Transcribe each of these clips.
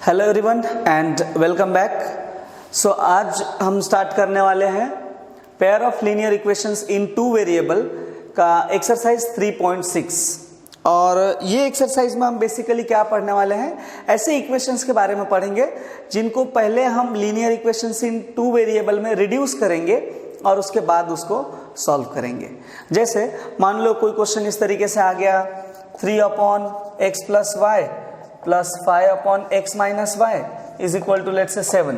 Hello everyone and welcome back. So आज हम start करने वाले हैं pair of linear equations in two variable का एक्सरसाइज 3.6। और ये एक्सरसाइज में हम बेसिकली क्या पढ़ने वाले हैं, ऐसे इक्वेशंस के बारे में पढ़ेंगे जिनको पहले हम linear equations in two variable में रिड्यूस करेंगे और उसके बाद उसको सॉल्व करेंगे। जैसे मान लो कोई क्वेश्चन इस तरीके से आ गया, 3/x plus Y plus 5/x minus Y is equal to let's say 7।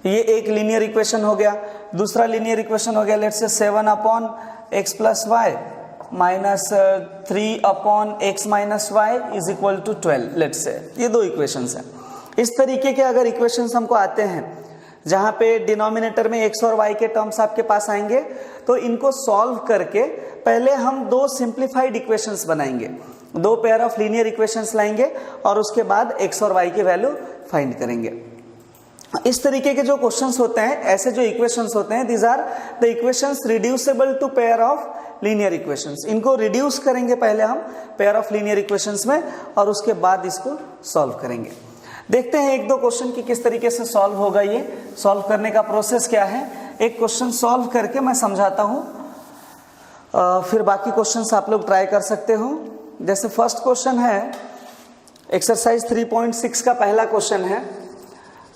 ये एक लीनियर इक्वेशन हो गया। दूसरा लीनियर इक्वेशन हो गया let's say 7/x plus Y minus 3/x minus Y is equal to 12 let's say. ये दो इक्वेशंस हैं। इस तरीके के अगर इक्वेशंस हमको आते हैं जहां पे डिनोमिनेटर में x और y के टर्म्स आपके पास आएंगे, तो इनको सॉल्व करके पहले हम दो सिंप्लीफाइड इक्वेशंस बनाएंगे, दो पेयर ऑफ लीनियर इक्वेशंस लाएंगे और उसके बाद x और y की वैल्यू फाइंड करेंगे। इस तरीके के जो क्वेश्चंस होते हैं, ऐसे जो इक्वेशंस होते हैं, these are the equations reducible to pair of linear equations. इनको रिड्यूस करेंगे पहले हम पेयर ऑफ लीनियर इक्वेशंस में और उसके बाद इसको सॉल्व करेंगे। देखते हैं एक दो क्वेश्चन की किस तरीके से सॉल्व होगा। ये सॉल्व करने का प्रोसेस क्या है, एक क्वेश्चन सॉल्व करके मैं समझाता हूँ, फिर बाकी क्वेश्चंस आप लोग ट्राई कर सकते हो। जैसे फर्स्ट क्वेश्चन है एक्सरसाइज 3.6 का पहला क्वेश्चन है।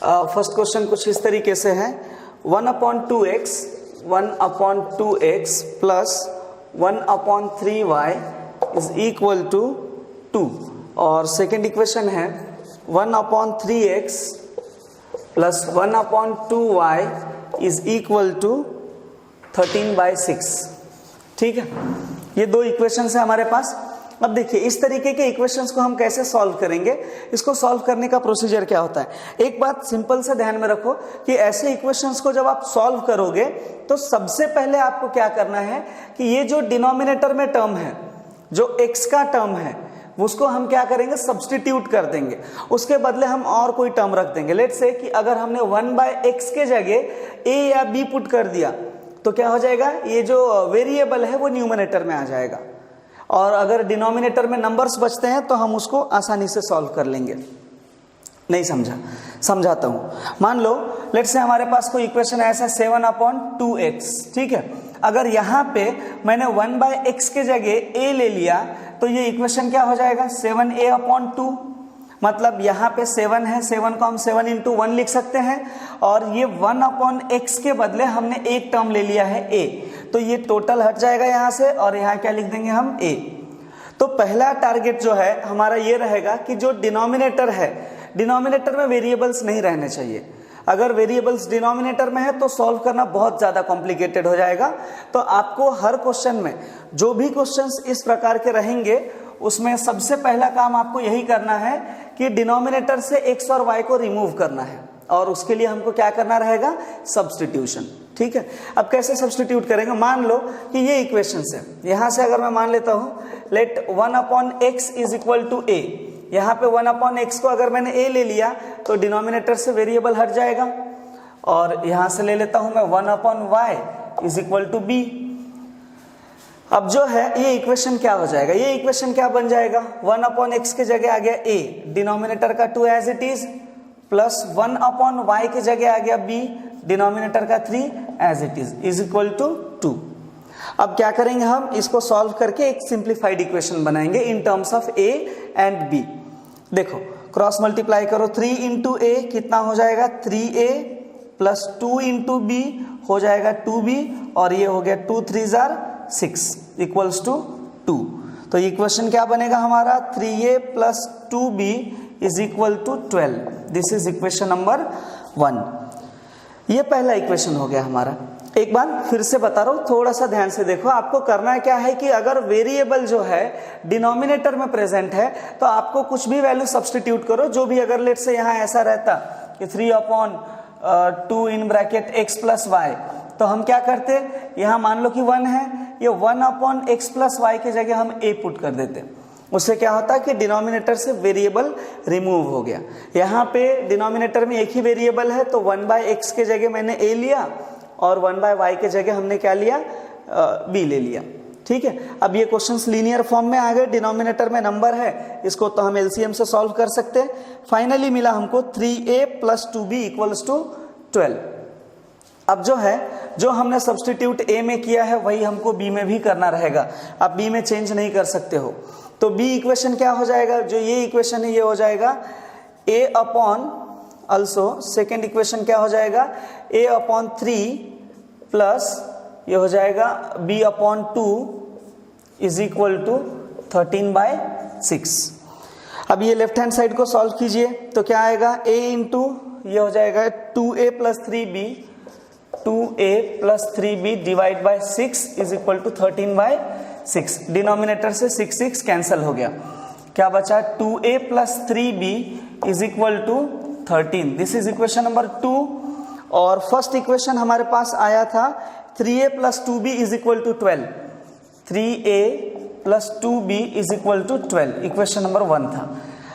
फर्स्ट क्वेश्चन कुछ इस तरीके से है, 1/2x plus 1/3y is equal to 2। और सेकेंड इक्वेशन है 1/3x plus 1/2y is equal to 13/6। ठीक है, ये दो इक्वेशंस है हमारे पास। अब देखिए इस तरीके के इक्वेशंस को हम कैसे सॉल्व करेंगे, इसको सॉल्व करने का प्रोसीजर क्या होता है। एक बात सिंपल से ध्यान में रखो कि ऐसे इक्वेशंस को जब आप सॉल्व करोगे तो सबसे पहले आपको क्या करना है कि ये जो डिनोमिनेटर में टर्म है, जो x का टर्म है, उसको हम क्या करेंगे, सब्स्टिट्यूट कर देंगे। उसके बदले हम और कोई टर्म रख देंगे। लेट्स से कि अगर हमने 1/x के जगह a या b पुट कर दिया तो क्या हो जाएगा, ये जो वेरिएबल है वो न्यूमरेटर में आ जाएगा। और अगर डिनोमिनेटर में नंबर्स बचते हैं तो हम उसको आसानी से सॉल्व कर लेंगे। नहीं समझा, समझाता हूं। मान लो लेट्स से हमारे पास कोई इक्वेशन ऐसा 7/2x। ठीक है, अगर यहां पे मैंने 1/x के जगह a ले लिया तो ये इक्वेशन क्या हो जाएगा, 7a/2। मतलब यहाँ पे 7 है, 7 को हम 7 × 1 लिख सकते हैं और ये 1/x के बदले हमने एक टर्म ले लिया है a, तो ये टोटल हट जाएगा यहाँ से और यहाँ क्या लिख देंगे हम a। तो पहला टारगेट जो है हमारा ये रहेगा कि जो डिनोमिनेटर है, डिनोमिनेटर में वेरिएबल्स नहीं रहने चाहिए। अगर वेरिएबल्स डिनोमिनेटर में है तो सॉल्व करना बहुत ज़्यादा कॉम्प्लिकेटेड हो जाएगा। तो आपको हर क्वेश्चन में जो भी क्वेश्चंस इस प्रकार के रहेंगे उसमें सबसे पहला काम आपको यही करना है कि डिनोमिनेटर से x और y को रिमूव करना है और उसके लिए हमको क्या करना रहेगा, सब्स्टिट्यूशन। ठीक है, अब कैसे सब्स्टिट्यूट करेंगे, मान लो कि ये इक्वेशंस है। यहाँ से अगर मैं मान लेता हूँ let 1/x is equal to a, यहाँ पे 1/x को अगर मैंने a ले लिया तो डिनोमिनेटर से वेरिएबल हट जाएगा। और यहाँ से ले लेता हूँ मैं 1/y is equal to b। अब जो है ये इक्वेशन क्या हो जाएगा, ये इक्वेशन क्या बन जाएगा, 1/x के जगह आ गया a, डिनोमिनेटर का 2 as it is, plus 1/y के जगह आ गया b, डिनोमिनेटर का 3 as it is equal to 2। अब क्या करेंगे, हम इसको सॉल्व करके एक सिंप्लीफाइड इक्वेशन बनाएंगे in terms of a and b। देखो क्रॉस मल्टीप्लाई करो, 3 × a कितना हो जाएगा, 3a प्लस 2 × b हो जाएगा 2b और ये हो गया 2 3 6 इक्वल्स टू 2। तो इक्वेशन क्या बनेगा हमारा, 3a plus 2b is equal to 12। This is equation number 1। ये पहला इक्वेशन हो गया हमारा। एक बार फिर से बता रहा हूँ, थोड़ा सा ध्यान से देखो। आपको करना क्या है कि अगर वेरिएबल जो है डिनोमिनेटर में प्रेजेंट है तो आपको कुछ भी वैल्यू सब्स्टिट्यूट करो। जो भी अगर लेट से यहाँ ऐसा रहता कि 3/2 in bracket x plus Y, तो हम क्या करते, यहाँ मान लो कि 1 है, ये 1/x प्लस वाई के जगह हम a पुट कर देते। उससे क्या होता है कि डिनोमिनेटर से वेरिएबल रिमूव हो गया। यहाँ पे डिनोमिनेटर में एक ही वेरिएबल है तो 1/x के जगह मैंने a लिया और 1/y के जगह हमने क्या लिया, b ले लिया। ठीक है, अब ये क्वेश्चंस लीनियर फॉर्म में आ गए, डिनोमिनेटर में नंबर है, इसको तो हम एलसीएम से सॉल्व कर सकते हैं। फाइनली मिला हमको 3a + 2b = 12। अब जो है, जो हमने सब्स्टिट्यूट a में किया है वही हमको b में भी करना रहेगा, आप b में चेंज नहीं कर सकते हो। तो b इक्वेशन क्या हो जाएगा, जो ये इक्वेशन है ये हो जाएगा a upon, also second equation क्या हो जाएगा, a/3 प्लस ये हो जाएगा b/2 = 13/6। अब ये लेफ्ट हैंड साइड को सॉल्व कीजिए तो क्या आएगा, a इंटू ये हो जाएगा 2a + 3b, 2a + 3b / 6 = 13/6। Denominator से 6 6 कैंसिल हो गया, क्या बचा, 2a + 3b = 13। This is equation number 2। और फर्स्ट इक्वेशन हमारे पास आया था 3a + 2b = 12, 3a + 2b = 12, equation number 1 था।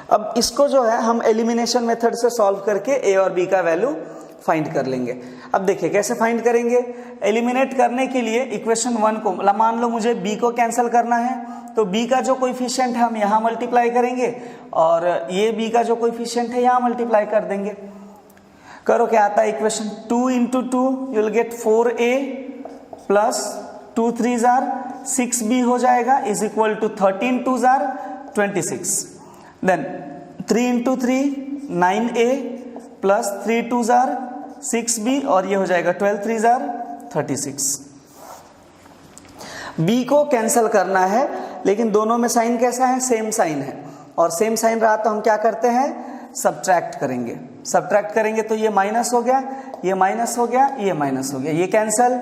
अब इसको जो है हम एलिमिनेशन मेथड से सॉल्व करके a और b का वैल्यू फाइंड कर लेंगे। अब देखिए कैसे फाइंड करेंगे, एलिमिनेट करने के लिए इक्वेशन 1 को, मान लो मुझे b को कैंसिल करना है, तो b का जो कोएफिशिएंट है हम यहाँ मल्टीप्लाई करेंगे और ये b का जो कोएफिशिएंट है यहाँ मल्टीप्लाई कर देंगे। करो, क्या आता है equation, 2 × 2 you will get 4a plus 2 3s are 6b हो जाएगा = 13 2s are 26। Then 3 × 3 9a plus 3 2s are 6b और ये हो जाएगा 12 3s are 36। b को कैंसिल करना है, लेकिन दोनों में साइन कैसा है, सेम साइन है, और सेम साइन रहा तो हम क्या करते हैं, सब्ट्रैक्ट करेंगे। सब्ट्रैक्ट करेंगे तो ये माइनस हो गया, ये माइनस हो गया, ये माइनस हो गया, ये कैंसिल।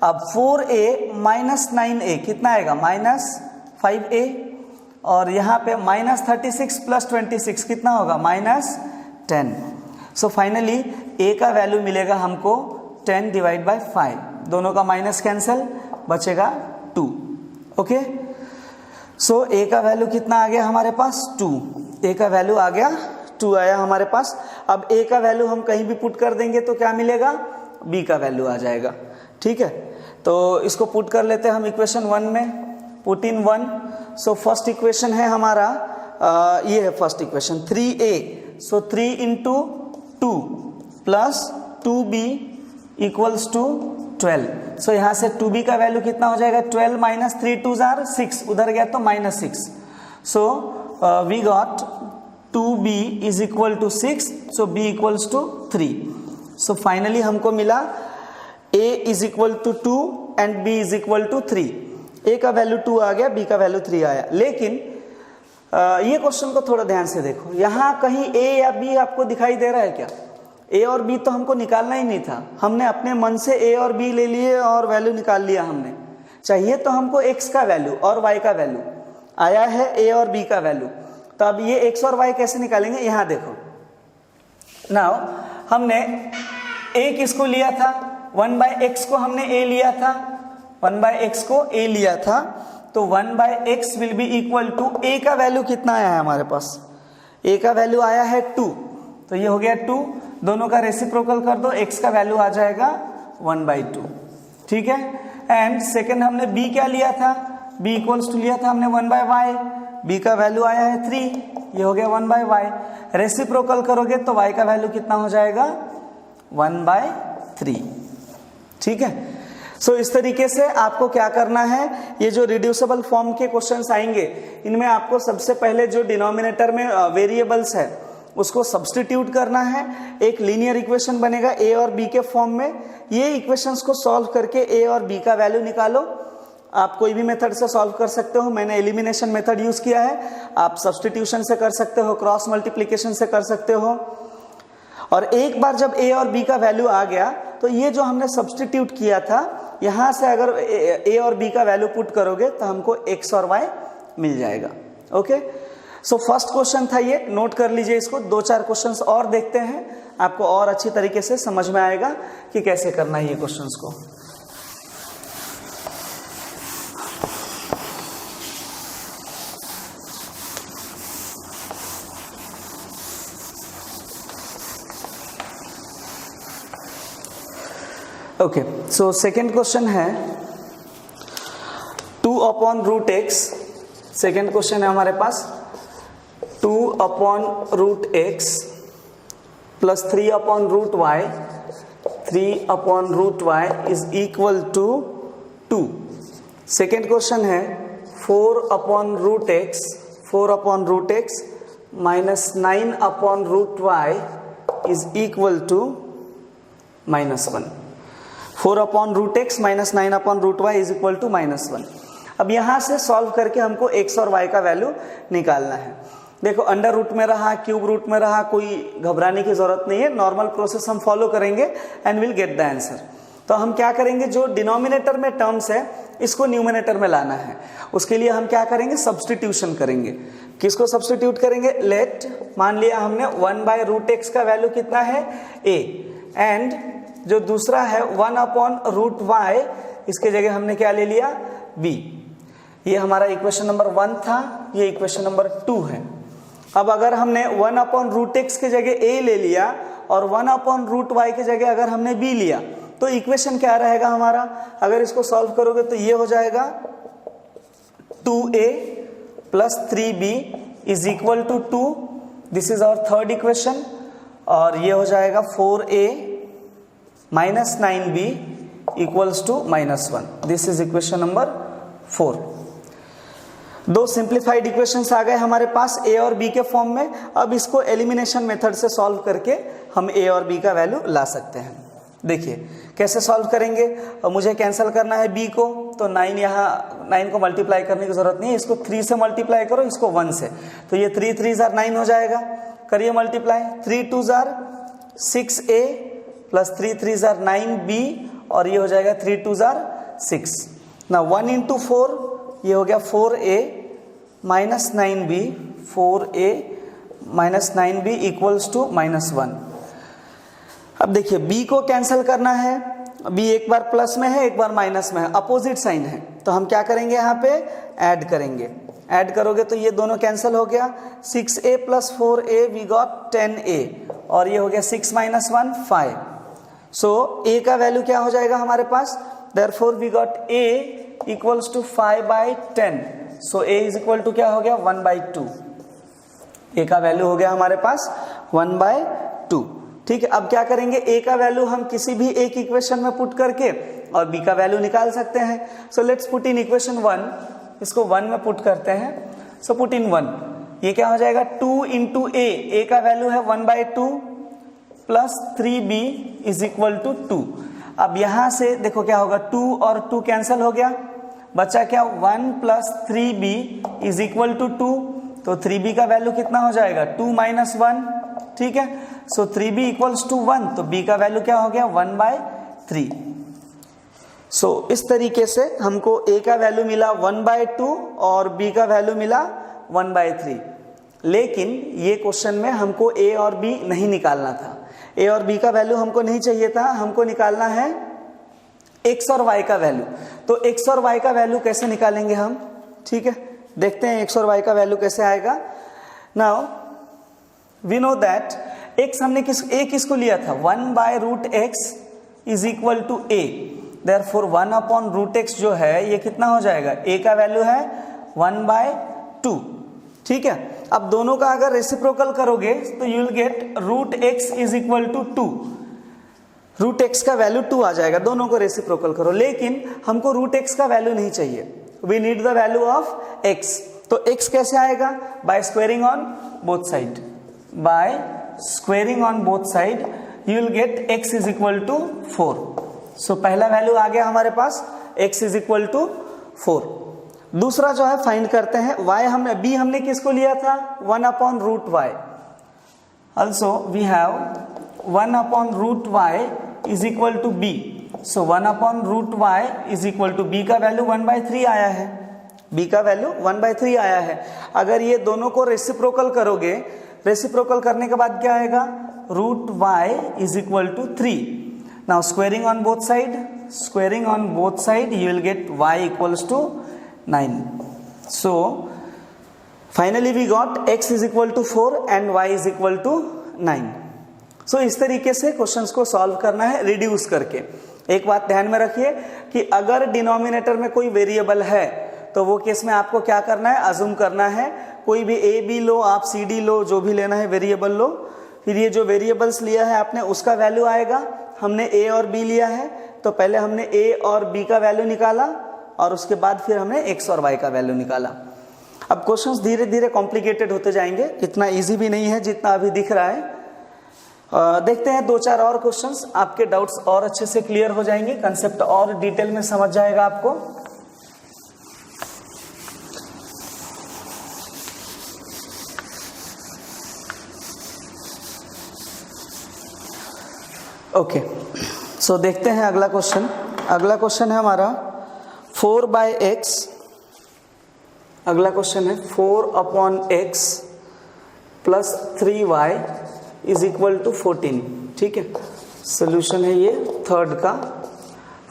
अब 4a - 9a कितना आएगा, -5a, और यहाँ पे -36 + 26 कितना होगा, -10। सो फाइनली a का वैल्यू मिलेगा हमको 10 / 5, दोनों का माइनस कैंसिल, बचेगा 2। ओके, सो a का वैल्यू कितना आ गया हमारे पास, 2। a का वैल्यू आ गया 2 आया हमारे पास। अब a का वैल्यू हम कहीं भी पुट कर देंगे तो क्या मिलेगा, b का वैल्यू आ जाएगा। ठीक है, तो इसको पुट कर लेते हैं हम इक्वेशन 1 में, put in 1। So first equation है हमारा, ये है फर्स्ट इक्वेशन 3a, सो 3 × 2 प्लस 2b = 12। सो यहाँ से 2b का वैल्यू कितना हो जाएगा, 12 - 3 2s are 6, उधर गया तो -6। So we got 2b = 6, so b = 3। So finally हमको मिला a = 2 एंड b = 3। a का वैल्यू 2 आ गया, b का वैल्यू 3 आया। लेकिन ये क्वेश्चन को थोड़ा ध्यान से देखो, यहाँ कहीं a या b आपको दिखाई दे रहा है क्या, a और b तो हमको निकालना ही नहीं था, हमने अपने मन से a और b ले लिए और वैल्यू निकाल लिया हमने। चाहिए तो हमको x का वैल्यू और y का वैल्यू, आया है a और b का वैल्यू, तो अब ये x और y कैसे निकालेंगे, यहाँ देखो। नाउ हमने a किसको लिया था, 1/x को हमने a लिया था, 1/x को a लिया था, तो 1/x will be equal to, a का वैल्यू कितना आया है हमारे पास, a का वैल्यू आया है 2, तो ये हो गया 2, दोनों का रेसिप्रोकल कर दो, x का वैल्यू आ जाएगा 1/2। ठीक है, एंड सेकेंड हमने b क्या लिया था, b = लिया था हमने 1/y, b का वैल्यू आया है 3, ये हो गया 1/y। रेसिप्रोकल करोगे तो y का वैल्यू कितना हो जाएगा, 1/3। ठीक है, सो इस तरीके से आपको क्या करना है, ये जो रिड्यूसिबल फॉर्म के क्वेश्चंस आएंगे, इनमें आपको सबसे पहले जो डिनोमिनेटर में वेरिएबल्स है उसको सब्स्टिट्यूट करना है, एक लीनियर इक्वेशन बनेगा a और b के फॉर्म में। ये इक्वेशंस को सॉल्व करके a और b का वैल्यू निकालो। आप कोई भी मेथड से सॉल्व कर सकते हो, मैंने एलिमिनेशन मेथड यूज किया है, आप सब्स्टिट्यूशन से कर सकते हो, क्रॉस मल्टीप्लिकेशन से कर सकते हो। और एक बार जब a और b का वैल्यू आ गया तो ये जो हमने सब्स्टिट्यूट किया था, यहां से अगर a और b का वैल्यू पुट करोगे तो हमको x और y मिल जाएगा। ओके, सो फर्स्ट क्वेश्चन था ये, नोट कर लीजिए इसको। 2-4 क्वेश्चंस और देखते हैं, आपको और अच्छी तरीके से समझ में आएगा कि कैसे करना है ये क्वेश्चंस को। ओके, सो सेकेंड क्वेश्चन है 2 upon root X, second question है हमारे पास 2 upon root X plus 3 upon root Y, 3 upon root Y is equal to 2। Second question है 4 upon root X, 4 upon root X minus 9 upon root Y is equal to -1। 4 upon root X minus 9 upon root Y is equal to -1। अब यहां से solve करके हमको x और Y का value निकालना है। देखो अंडर रूट में रहा, क्यूब रूट में रहा, कोई घबराने की जरूरत नहीं है, नॉर्मल प्रोसेस हम फॉलो करेंगे and will get the answer. तो हम क्या करेंगे, जो डिनोमिनेटर में टर्म्स है इसको न्यूमिनेटर में लाना है। उसके लिए हम क्या करेंगे, सब्सटीट्यूशन करेंगे। किसको सब्सटीट्यूट करेंगे, लेट मान लिया हमने 1/√x का वैल्यू कितना है a, एंड जो दूसरा है 1/√y, इसके जगह हमने क्या ले लिया b। ये हमारा इक्वेशन नंबर 1 था, ये इक्वेशन नंबर 2 है। अब अगर हमने 1/√x के जगह a ले लिया और 1/√y के जगह अगर हमने b लिया तो इक्वेशन क्या रहेगा हमारा, अगर इसको सॉल्व करोगे तो ये हो जाएगा 2a plus 3b is equal to 2, this is our third equation. और ये हो जाएगा 4a minus 9b equals to -1, this is equation number 4। दो सिंप्लीफाइड इक्वेशंस आ गए हमारे पास a और b के फॉर्म में। अब इसको एलिमिनेशन मेथड से सॉल्व करके हम a और b का वैल्यू ला सकते हैं। देखिए कैसे सॉल्व करेंगे, मुझे कैंसिल करना है b को, तो 9 यहाँ 9 को मल्टीप्लाई करने की जरूरत नहीं है, इसको 3 से मल्टीप्लाई करो, इसको 1 से, तो ये 3 3 जार 9 हो जाएगा। करिए multiply, 3 2 jar 6a plus 3 3 jar 9b और ये हो जाएगा 3 2 जार 6। ना 1 इंटू 4 ये हो गया 4a minus 9b, 4a minus 9b equals to -1। अब देखिए b को कैंसिल करना है, b एक बार प्लस में है एक बार माइनस में है, अपोजिट साइन है, तो हम क्या करेंगे यहाँ पे ऐड करेंगे। ऐड करोगे तो ये दोनों कैंसिल हो गया, 6a plus 4a we got 10a और ये हो गया 6 माइनस 1 5। सो a का वैल्यू क्या हो जाएगा हमारे पास, therefore we got a equals to 5/10। So a is equal to क्या हो गया 1/2। a का वैल्यू हो गया हमारे पास 1/2। ठीक है, अब क्या करेंगे, a का वैल्यू हम किसी भी एक इक्वेशन में पुट करके और b का वैल्यू निकाल सकते हैं। So let's put in equation 1, इसको 1 में पुट करते हैं। सो पुट इन 1, ये क्या हो जाएगा 2 इंटू a का वैल्यू है 1/2 plus 3b is equal to 2। अब यहां से देखो क्या होगा, 2 और 2 कैंसिल हो गया, बचा क्या 1 plus 3b is equal to 2, तो 3b का वैल्यू कितना हो जाएगा 2 माइनस 1। ठीक है, सो 3b इक्वल्स टू 1, तो b का वैल्यू क्या हो गया 1/3। सो इस तरीके से हमको a का वैल्यू मिला 1/2 और b का वैल्यू मिला 1/3। लेकिन ये क्वेश्चन में हमको a और b नहीं निकालना था, a और b का वैल्यू हमको नहीं चाहिए था, हमको निकालना है x और y का वैल्यू। तो x और y का वैल्यू कैसे निकालेंगे हम, ठीक है, देखते हैं x और y का वैल्यू कैसे आएगा। Now we know that x हमने किसको लिया था 1/√x is equal to a, therefore 1/√x जो है ये कितना हो जाएगा, a का वैल्यू है 1/2। ठीक है, अब दोनों का अगर रेसिप्रोकल करोगे तो you will get √x is equal to 2, √x का वैल्यू 2 आ जाएगा, दोनों को रेसिप्रोकल करो। लेकिन हमको √x का वैल्यू नहीं चाहिए, we need the value of x। तो x कैसे आएगा, by squaring on both side, by squaring on both side you will get x is equal to 4। So पहला वैल्यू आ गया हमारे पास x इज इक्वल टू 4। दूसरा जो है फाइंड करते हैं b हमने किसको लिया था 1/√y। Also we have 1/√y is equal to b। So 1/√y is equal to b का वैल्यू 1/3 आया है, b का वैल्यू 1/3 आया है। अगर ये दोनों को रेसिप्रोकल करोगे, रेसिप्रोकल करने के बाद क्या आएगा √y is equal to 3। Now squaring on both side, squaring on both side you will get y equals to 9। So finally we got x is equal to 4 and y is equal to 9. So इस तरीके से questions को solve करना है reduce करके। एक बात ध्यान में रखिए कि अगर डिनोमिनेटर में कोई वेरिएबल है तो वो केस में आपको क्या करना है, अज्यूम करना है कोई भी ए बी लो, आप सी डी लो, जो भी लेना है वेरिएबल लो। फिर ये जो वेरिएबल्स लिया है आपने उसका वैल्यू आएगा। हमने ए और बी लिया है तो पहले हमने ए और बी का वैल्यू निकाला और उसके बाद फिर हमने एक्स और वाई का वैल्यू निकाला। अब क्वेश्चंस धीरे धीरे कॉम्प्लिकेटेड होते जाएंगे, इतना इजी भी नहीं है जितना अभी दिख रहा है। देखते हैं 2-4 और क्वेश्चंस, आपके डाउट्स और अच्छे से क्लियर हो जाएंगे, कंसेप्ट और डिटेल में समझ जाएगा आपको। ओके, सो देखते हैं अगला क्वेश्चन। अगला क्वेश्चन है हमारा 4/x। अगला क्वेश्चन है 4/x plus 3y is equal to 14। ठीक है, सोल्यूशन है ये थर्ड का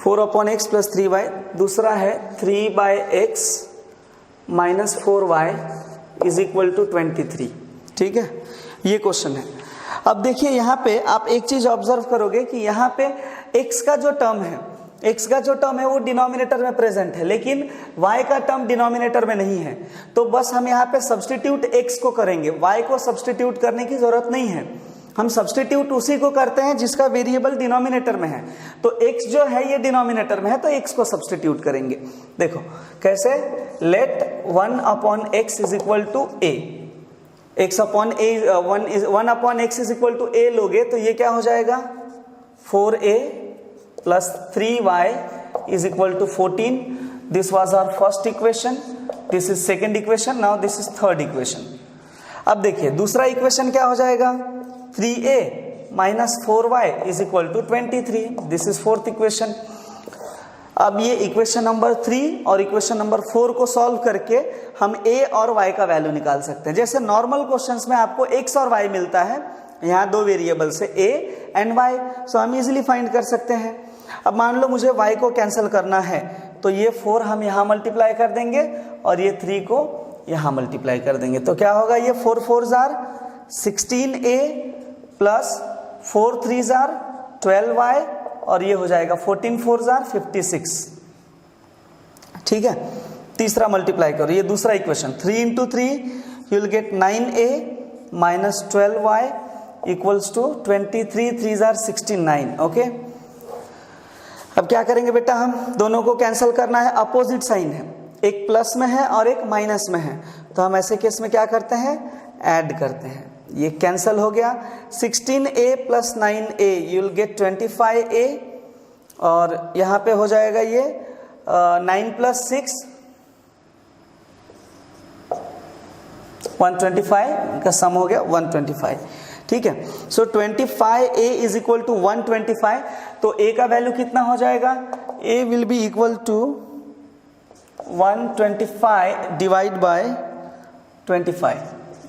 4/x प्लस 3y। दूसरा है 3/x minus 4y is equal to 23। ठीक है, ये क्वेश्चन है। अब देखिए यहाँ पे आप एक चीज ऑब्जर्व करोगे कि यहाँ पे x का जो टर्म है वो डिनोमिनेटर में प्रेजेंट है, लेकिन y का टर्म डिनोमिनेटर में नहीं है। तो बस हम यहाँ पे सब्स्टिट्यूट x को करेंगे, y को सब्स्टिट्यूट करने की जरूरत नहीं है। हम सब्स्टिट्यूट उसी को करते हैं जिसका वेरिएबल डिनोमिनेटर में है। तो x जो है ये डिनोमिनेटर में है तो x को सब्स्टिट्यूट करेंगे। देखो कैसे, let 1/x is equal to a। x upon a 1/x is equal to a लोगे तो ये क्या हो जाएगा, 4a plus 3y is equal to 14। This was our first equation, this is second equation, now this is third equation. अब देखिए दूसरा equation क्या हो जाएगा, 3a minus 4y is equal to 23। This is fourth equation. अब ये equation number 3 और equation number 4 को सॉल्व करके हम a और y का वैल्यू निकाल सकते हैं। जैसे नॉर्मल क्वेश्चंस में आपको x और y मिलता है, यहाँ दो वेरिएबल से a एंड y, सो हम इजीली फाइंड कर सकते हैं। अब मान लो मुझे y को कैंसिल करना है तो ये 4 हम यहाँ मल्टीप्लाई कर देंगे और ये 3 को यहाँ मल्टीप्लाई कर देंगे। तो क्या होगा, ये 4 4s are 16a plus 4 3s are 12y और ये हो जाएगा 14 4s आर 56। ठीक है, तीसरा मल्टीप्लाई करो, ये दूसरा equation 3 into 3 you will get 9a minus 12y equals to 23 3s are 69। Okay, अब क्या करेंगे बेटा, हम दोनों को कैंसिल करना है, अपोजिट साइन है, एक प्लस में है और एक माइनस में है। तो हम ऐसे केस में क्या करते हैं, ऐड करते हैं, ये कैंसिल हो गया। 16a plus 9a you will gate 25a और यहाँ पे हो जाएगा ये 9 प्लस 6 125 का सम हो गया 125। ठीक है, सो 25a इज इक्वल टू 125। तो a का वैल्यू कितना हो जाएगा, a will be equal to 125 divide by 25,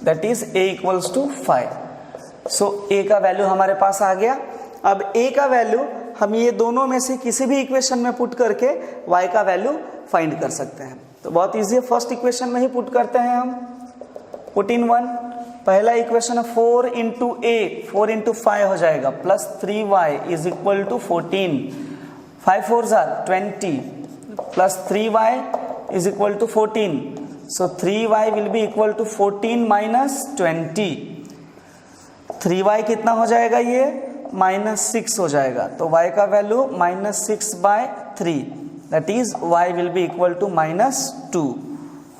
that is a equals to 5। So a का वैल्यू हमारे पास आ गया। अब a का वैल्यू हम ये दोनों में से किसी भी इक्वेशन में पुट करके y का वैल्यू फाइंड कर सकते हैं। तो बहुत इजी है, फर्स्ट इक्वेशन में ही पुट करते हैं हम, पुट इन 1। पहला इक्वेशन है 4 इंटू a, 4 इंटू 5 हो जाएगा plus 3y is equal to 14, 5 4s are 20 plus 3y is equal to 14। So 3y will be equal to 14 minus 20। 3y कितना हो जाएगा, ये -6 हो जाएगा। तो y का value -6/3 that is y will be equal to -2।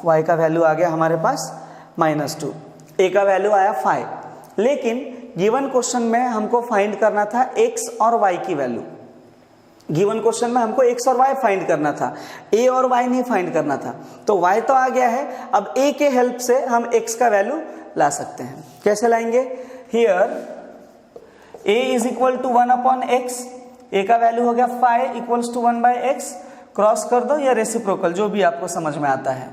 y का वैल्यू आ गया हमारे पास -2। a का वैल्यू आया 5, लेकिन गिवन क्वेश्चन में हमको फाइंड करना था x और y की वैल्यू। गिवन क्वेश्चन में हमको x और y फाइंड करना था, a और y नहीं फाइंड करना था। तो y तो आ गया है, अब a के हेल्प से हम x का वैल्यू ला सकते हैं। कैसे लाएंगे, here a is equal to 1/x, a का वैल्यू हो गया 5 इक्वल्स टू 1/x, क्रॉस कर दो या रेसिप्रोकल जो भी आपको समझ में आता है,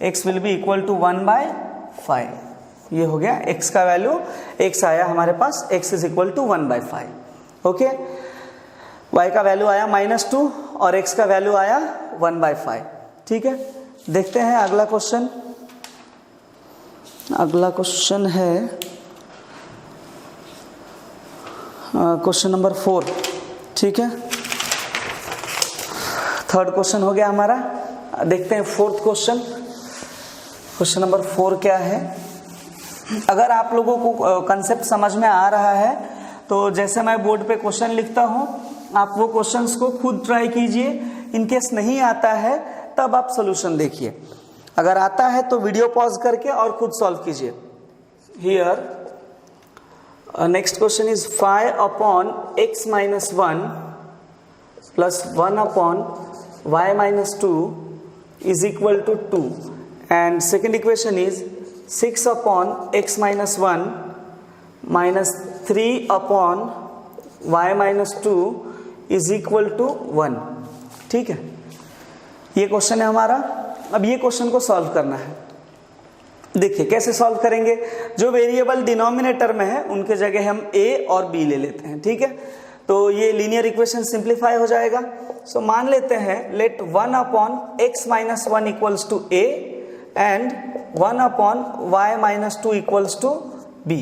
x will be equal to 1/5। ये हो गया x का वैल्यू, x आया हमारे पास, x is equal to 1/5। Okay, y का वैल्यू आया -2 और x का वैल्यू आया 1/5। ठीक है, देखते हैं अगला क्वेश्चन। अगला क्वेश्चन है क्वेश्चन नंबर 4। ठीक है, थर्ड क्वेश्चन हो गया हमारा। देखते हैं फोर्थ क्वेश्चन। क्वेश्चन नंबर 4 क्या है। अगर आप लोगों को कंसेप्ट समझ में आ रहा है तो जैसे मैं बोर्ड पे क्वेश्चन लिखता हूँ आप वो क्वेश्चंस को खुद ट्राई कीजिए। इन केस नहीं आता है तब आप सोल्यूशन देखिए, अगर आता है तो वीडियो पॉज करके और खुद सॉल्व कीजिए। Here next question is 5 upon x minus 1 plus 1 upon y minus 2 is equal to 2 and second equation is 6 upon x minus 1 minus 3 upon y minus 2 is equal to 1। ठीक है, ये question है हमारा। अब ये क्वेश्चन को solve करना है। देखिए कैसे सॉल्व करेंगे। जो वेरिएबल डिनोमिनेटर में है उनके जगह हम a और b ले लेते हैं। ठीक है, तो ये लीनियर इक्वेशन सिंप्लीफाई हो जाएगा। सो मान लेते हैं let 1 upon x minus 1 equals to a and 1 upon y minus 2 equals to b।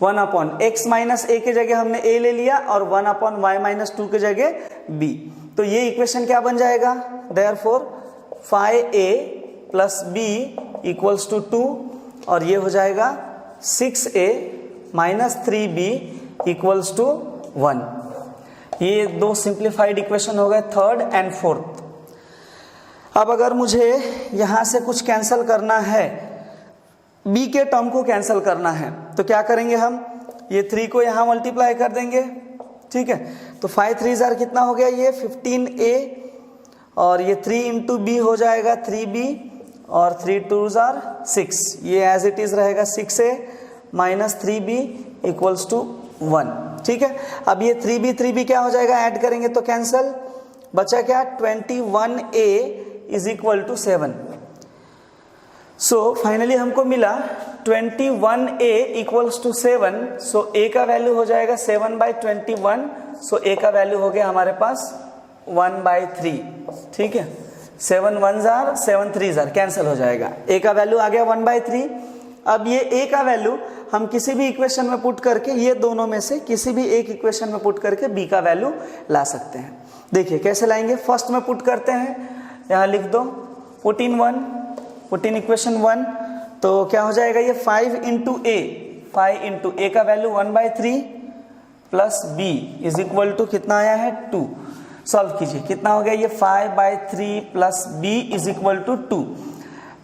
1 upon x minus a के जगह हमने a ले लिया और 1 अपॉन y माइनस 2 के जगह b। तो ये इक्वेशन क्या बन जाएगा, therefore 5a plus b equals to 2 और ये हो जाएगा 6a minus 3b equals to 1। ये दो सिंप्लीफाइड इक्वेशन हो गए, थर्ड एंड फोर्थ। अब अगर मुझे यहां से कुछ कैंसिल करना है, b के टर्म को कैंसिल करना है, तो क्या करेंगे हम, ये 3 को यहां मल्टीप्लाई कर देंगे। ठीक है, तो 5 3 जार कितना हो गया, ये 15a और ये 3 इंटू b हो जाएगा 3b और 3 2 जार 6। ये एज इट इज रहेगा 6a minus 3b equals to 1। ठीक है, अब ये 3b क्या हो जाएगा, ऐड करेंगे तो कैंसिल, बचा क्या 21a is equal to 7। So finally हमको मिला 21a equals to 7। So a का वैल्यू हो जाएगा 7/21। सो a का वैल्यू हो गया हमारे पास 1/3। ठीक है, 7 1 जार 7 3 जार कैंसिल हो जाएगा, a का वैल्यू आ गया 1/3। अब ये a का वैल्यू हम किसी भी इक्वेशन में पुट करके, ये दोनों में से किसी भी एक इक्वेशन में पुट करके b का वैल्यू ला सकते हैं। देखिए कैसे लाएंगे, फर्स्ट में पुट करते हैं, यहाँ लिख दो पुट इन इक्वेशन 1। तो क्या हो जाएगा, ये 5 इंटू a का value 1/3 plus b is equal to कितना आया है 2। सॉल्व कीजिए, कितना हो गया, ये 5/3 plus b is equal to 2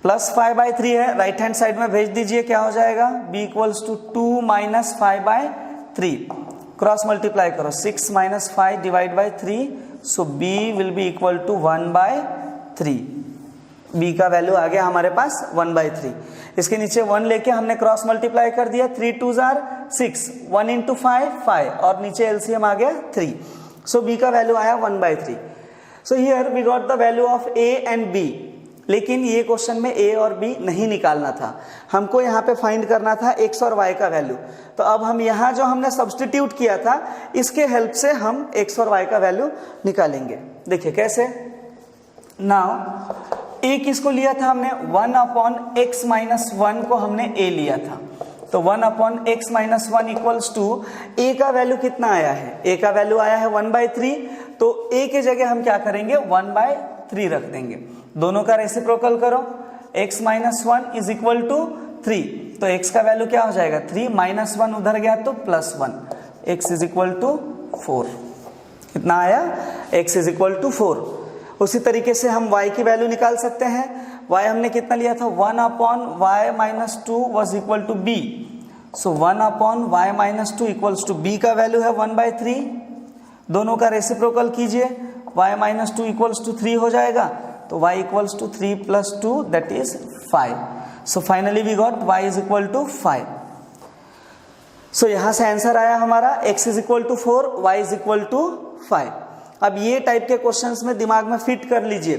plus 5/3 है, राइट हैंड साइड में भेज दीजिए, क्या हो जाएगा b equals to 2 minus 5/3। Cross multiply करो, 6 minus 5 divide by 3, so b will be equal to 1/3। b का वैल्यू आ गया हमारे पास 1/3। इसके नीचे 1 लेके हमने क्रॉस मल्टीप्लाई कर दिया, 3 2 जार 6, 1 इंटू 5 और नीचे एलसीएम आ गया 3। सो b का वैल्यू आया 1/3। So here we got the value of a and b। लेकिन ये क्वेश्चन में a और b नहीं निकालना था, हमको यहाँ पे फाइंड करना था x और y का वैल्यू। तो अब हम यहाँ जो हमने सब्स्टिट्यूट किया था इसके हेल्प से हम x और y का वैल्यू निकालेंगे। देखिए कैसे। नाउ a किसको लिया था हमने, 1 अपॉन x माइनस 1 को हमने a लिया था। तो 1 upon x minus 1 equals to a का वैल्यू कितना आया है, a का वैल्यू आया है 1/3। तो a के जगह हम क्या करेंगे, 1/3 रख देंगे। दोनों का रेसिप्रोकल करो, x minus 1 is equal to 3। तो x का वैल्यू क्या हो जाएगा, 3 माइनस 1 उधर गया तो plus 1, x is equal to 4। कितना आया, x इज इक्वल टू 4। उसी तरीके से हम y की वैल्यू निकाल सकते हैं। y हमने कितना लिया था, 1 upon y minus 2 was equal to b। So 1 upon y minus 2 equals to b का वैल्यू है 1/3। दोनों का रेसिप्रोकल कीजिए, y माइनस 2 इक्वल्स टू 3 हो जाएगा, तो y equals to 3 plus 2 that is 5। So finally we got y is equal to 5। So यहां से आंसर आया हमारा x is equal to 4, y is equal to 5। अब ये टाइप के क्वेश्चंस में दिमाग में फिट कर लीजिए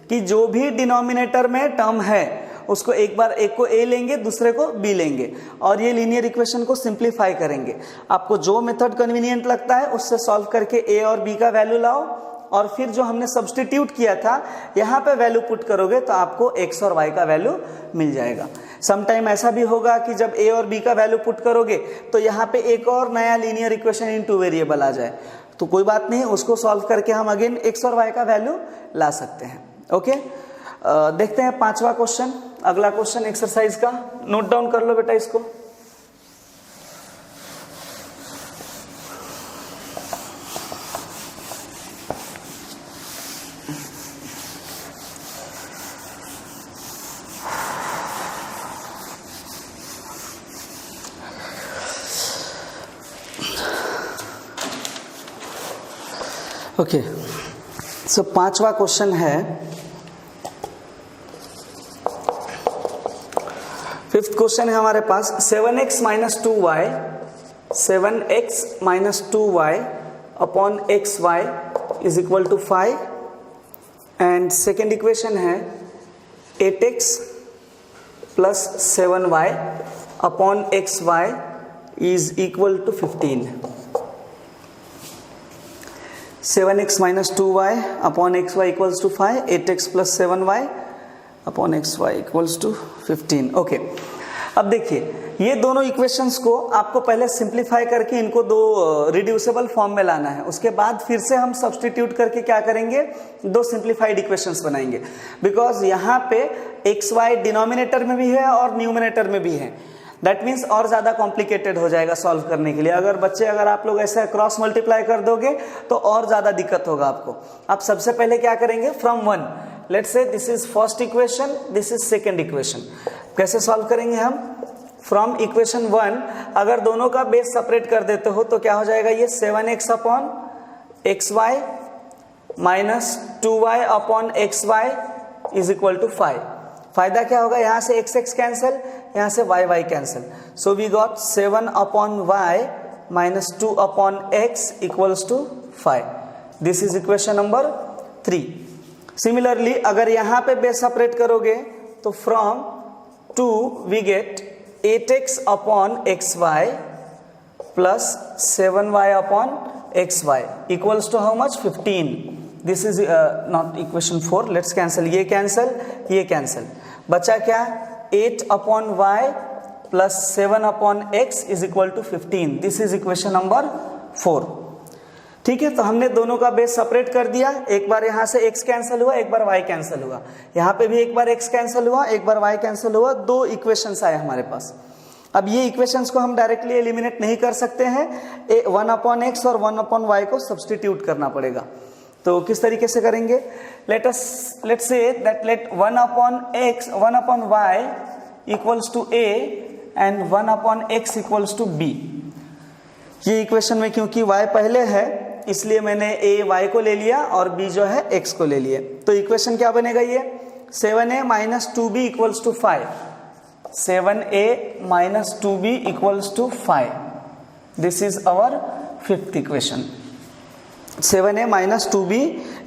कि जो भी डिनोमिनेटर में टर्म है उसको एक बार एक को a लेंगे, दूसरे को b लेंगे और ये लीनियर इक्वेशन को सिंप्लीफाई करेंगे। आपको जो मेथड कन्वीनियंट लगता है उससे सॉल्व करके a और b का वैल्यू लाओ और फिर जो हमने सब्स्टिट्यूट किया था यहाँ पे वैल्यू पुट करोगे तो आपको x और y का वैल्यू मिल जाएगा। समटाइम ऐसा भी होगा कि जब a और b का वैल्यू पुट करोगे तो यहाँ पे एक और नया लीनियर इक्वेशन इन 2 वेरिएबल आ जाए, तो कोई बात नहीं, उसको सॉल्व करके हम अगेन x और y का वैल्यू ला सकते हैं। ओके, देखते हैं 5वां क्वेश्चन, अगला क्वेश्चन एक्सरसाइज का। नोट डाउन कर लो बेटा इसको। ओके, सो 5वां क्वेश्चन है, 5th क्वेश्चन है हमारे पास 7x minus 2y, 7x minus 2y upon xy is equal to 5 and second equation है 8x plus 7y upon xy is equal to 15। 7x minus 2y upon xy equals to 5, 8x plus 7y upon xy equals to 15। Okay, अब देखिए ये दोनों equations को आपको पहले simplify करके इनको दो रिड्यूसेबल फॉर्म में लाना है, उसके बाद फिर से हम सब्सटीट्यूट करके क्या करेंगे, दो सिंप्लीफाइड इक्वेशंस बनाएंगे। बिकॉज यहाँ पे xy डिनोमिनेटर में भी है और न्यूमिनेटर में भी है, दैट मीन्स और ज्यादा कॉम्प्लिकेटेड हो जाएगा सॉल्व करने के लिए। अगर आप लोग ऐसे क्रॉस मल्टीप्लाई कर दोगे तो और ज्यादा दिक्कत होगा आपको। आप सबसे पहले क्या करेंगे, from 1, let's say this is first equation, this is second equation. कैसे सॉल्व करेंगे हम, फ्रॉम इक्वेशन 1 अगर दोनों का बेस सेपरेट कर देते हो तो क्या हो जाएगा, ये 7x upon xy minus 2y upon xy is equal to 5। फायदा क्या होगा, यहां से x कैंसिल, यहां से y cancel, so we got 7 upon y minus 2 upon x equals to 5। This is equation number 3। Similarly अगर यहां पे बेस सेपरेट करोगे तो from 2 we get 8x upon xy plus 7y upon xy equals to how much, 15। This is not equation 4, let's cancel, ये cancel, बचा क्या, 8 upon y plus 7 upon x is equal to 15। This is equation number 4। ठीक है, तो हमने दोनों का base separate कर दिया, एक बार यहाँ से x कैंसिल हुआ, एक बार y कैंसिल हुआ, यहाँ पे भी एक बार x कैंसिल हुआ, एक बार y कैंसिल हुआ, दो इक्वेशंस आए हमारे पास। अब ये इक्वेशंस को हम डायरेक्टली एलिमिनेट नहीं कर सकते हैं, 1 अपॉन x और 1 अपॉन y को सब्सटीट्यूट करना पड़ेगा। तो किस तरीके से करेंगे, let's say that let 1 upon x 1 upon y equals to a and 1 upon x equals to b। ये इक्वेशन में क्योंकि y पहले है इसलिए मैंने a y को ले लिया और b जो है x को ले लिया। तो इक्वेशन क्या बनेगा, ये 7a minus 2b equals to 5, 7a minus 2b equals to 5। This is our 5th equation. 7a minus 2b,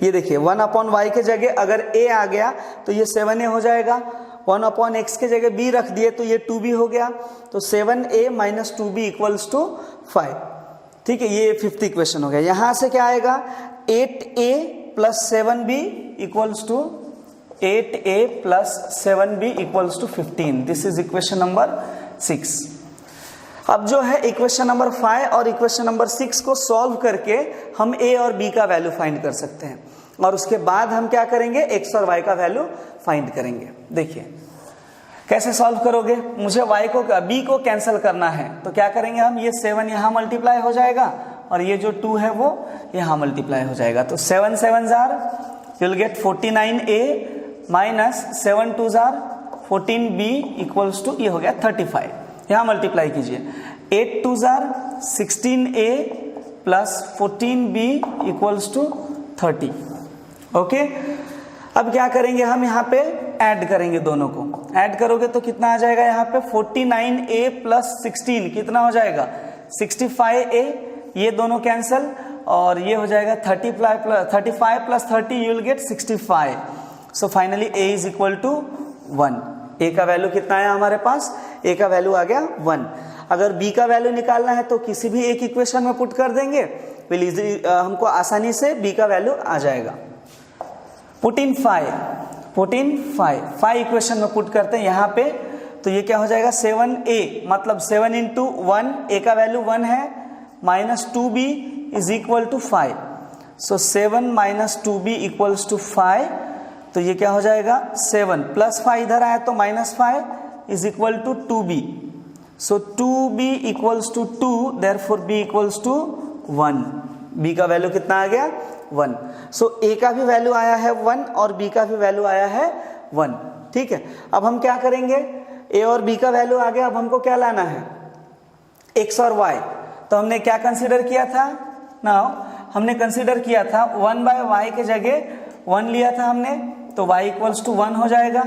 ये देखिए 1 अपॉन y के जगह अगर a आ गया तो ये 7a हो जाएगा, 1 अपॉन x के जगह b रख दिए तो ये 2b हो गया, तो 7a minus 2b equals to 5। ठीक है, ये 5th इक्वेशन हो गया। यहां से क्या आएगा, 8a plus 7b equals to 8a plus 7b equals to 15। This is equation number 6। अब जो है इक्वेशन नंबर 5 और इक्वेशन नंबर 6 को सॉल्व करके हम a और b का वैल्यू फाइंड कर सकते हैं, और उसके बाद हम क्या करेंगे, x और y का वैल्यू फाइंड करेंगे। देखिए कैसे सॉल्व करोगे, मुझे b को कैंसिल करना है, तो क्या करेंगे हम, ये 7 यहाँ मल्टीप्लाई हो जाएगा और ये जो 2 है वो यहाँ मल्टीप्लाई हो जाएगा, तो 7 7 जार you will get 49a minus 7 2 जार 14b इक्वल्स टू, ये हो गया 35। यहाँ मल्टीप्लाई कीजिए, 8 2 जार 16a plus 14b equals to 30। Okay, अब क्या करेंगे हम, यहाँ पे ऐड करेंगे, दोनों को ऐड करोगे तो कितना आ जाएगा, यहाँ पे 49a प्लस 16 कितना हो जाएगा, 65a, ये दोनों कैंसिल और ये हो जाएगा 35 plus 30 you will get 65। So finally a is equal to 1। a का वैल्यू कितना आया हमारे पास, a का वैल्यू आ गया 1। अगर b का वैल्यू निकालना है तो किसी भी एक इक्वेशन में पुट कर देंगे, हमको आसानी से b का वैल्यू आ जाएगा। पुट इन 5 इक्वेशन में पुट करते हैं यहाँ पे, तो ये क्या हो जाएगा, 7a मतलब 7 इंटू 1, a का वैल्यू 1 है, minus 2b is equal to 5। So 7 minus 2b equals to 5, तो ये क्या हो जाएगा 7 प्लस 5 इधर आया तो -5 is equal to 2b। So 2b equals to 2, therefore b equals to 1। b का वैल्यू कितना आ गया 1। सो a का भी वैल्यू आया है 1 और b का भी वैल्यू आया है 1। ठीक है, अब हम क्या करेंगे, a और b का वैल्यू आ गया, अब हमको क्या लाना है x और y। तो हमने क्या कंसीडर किया था, नाउ हमने कंसीडर किया था 1/y के जगह 1 लिया था हमने, तो y इक्वल्स टू 1 हो जाएगा,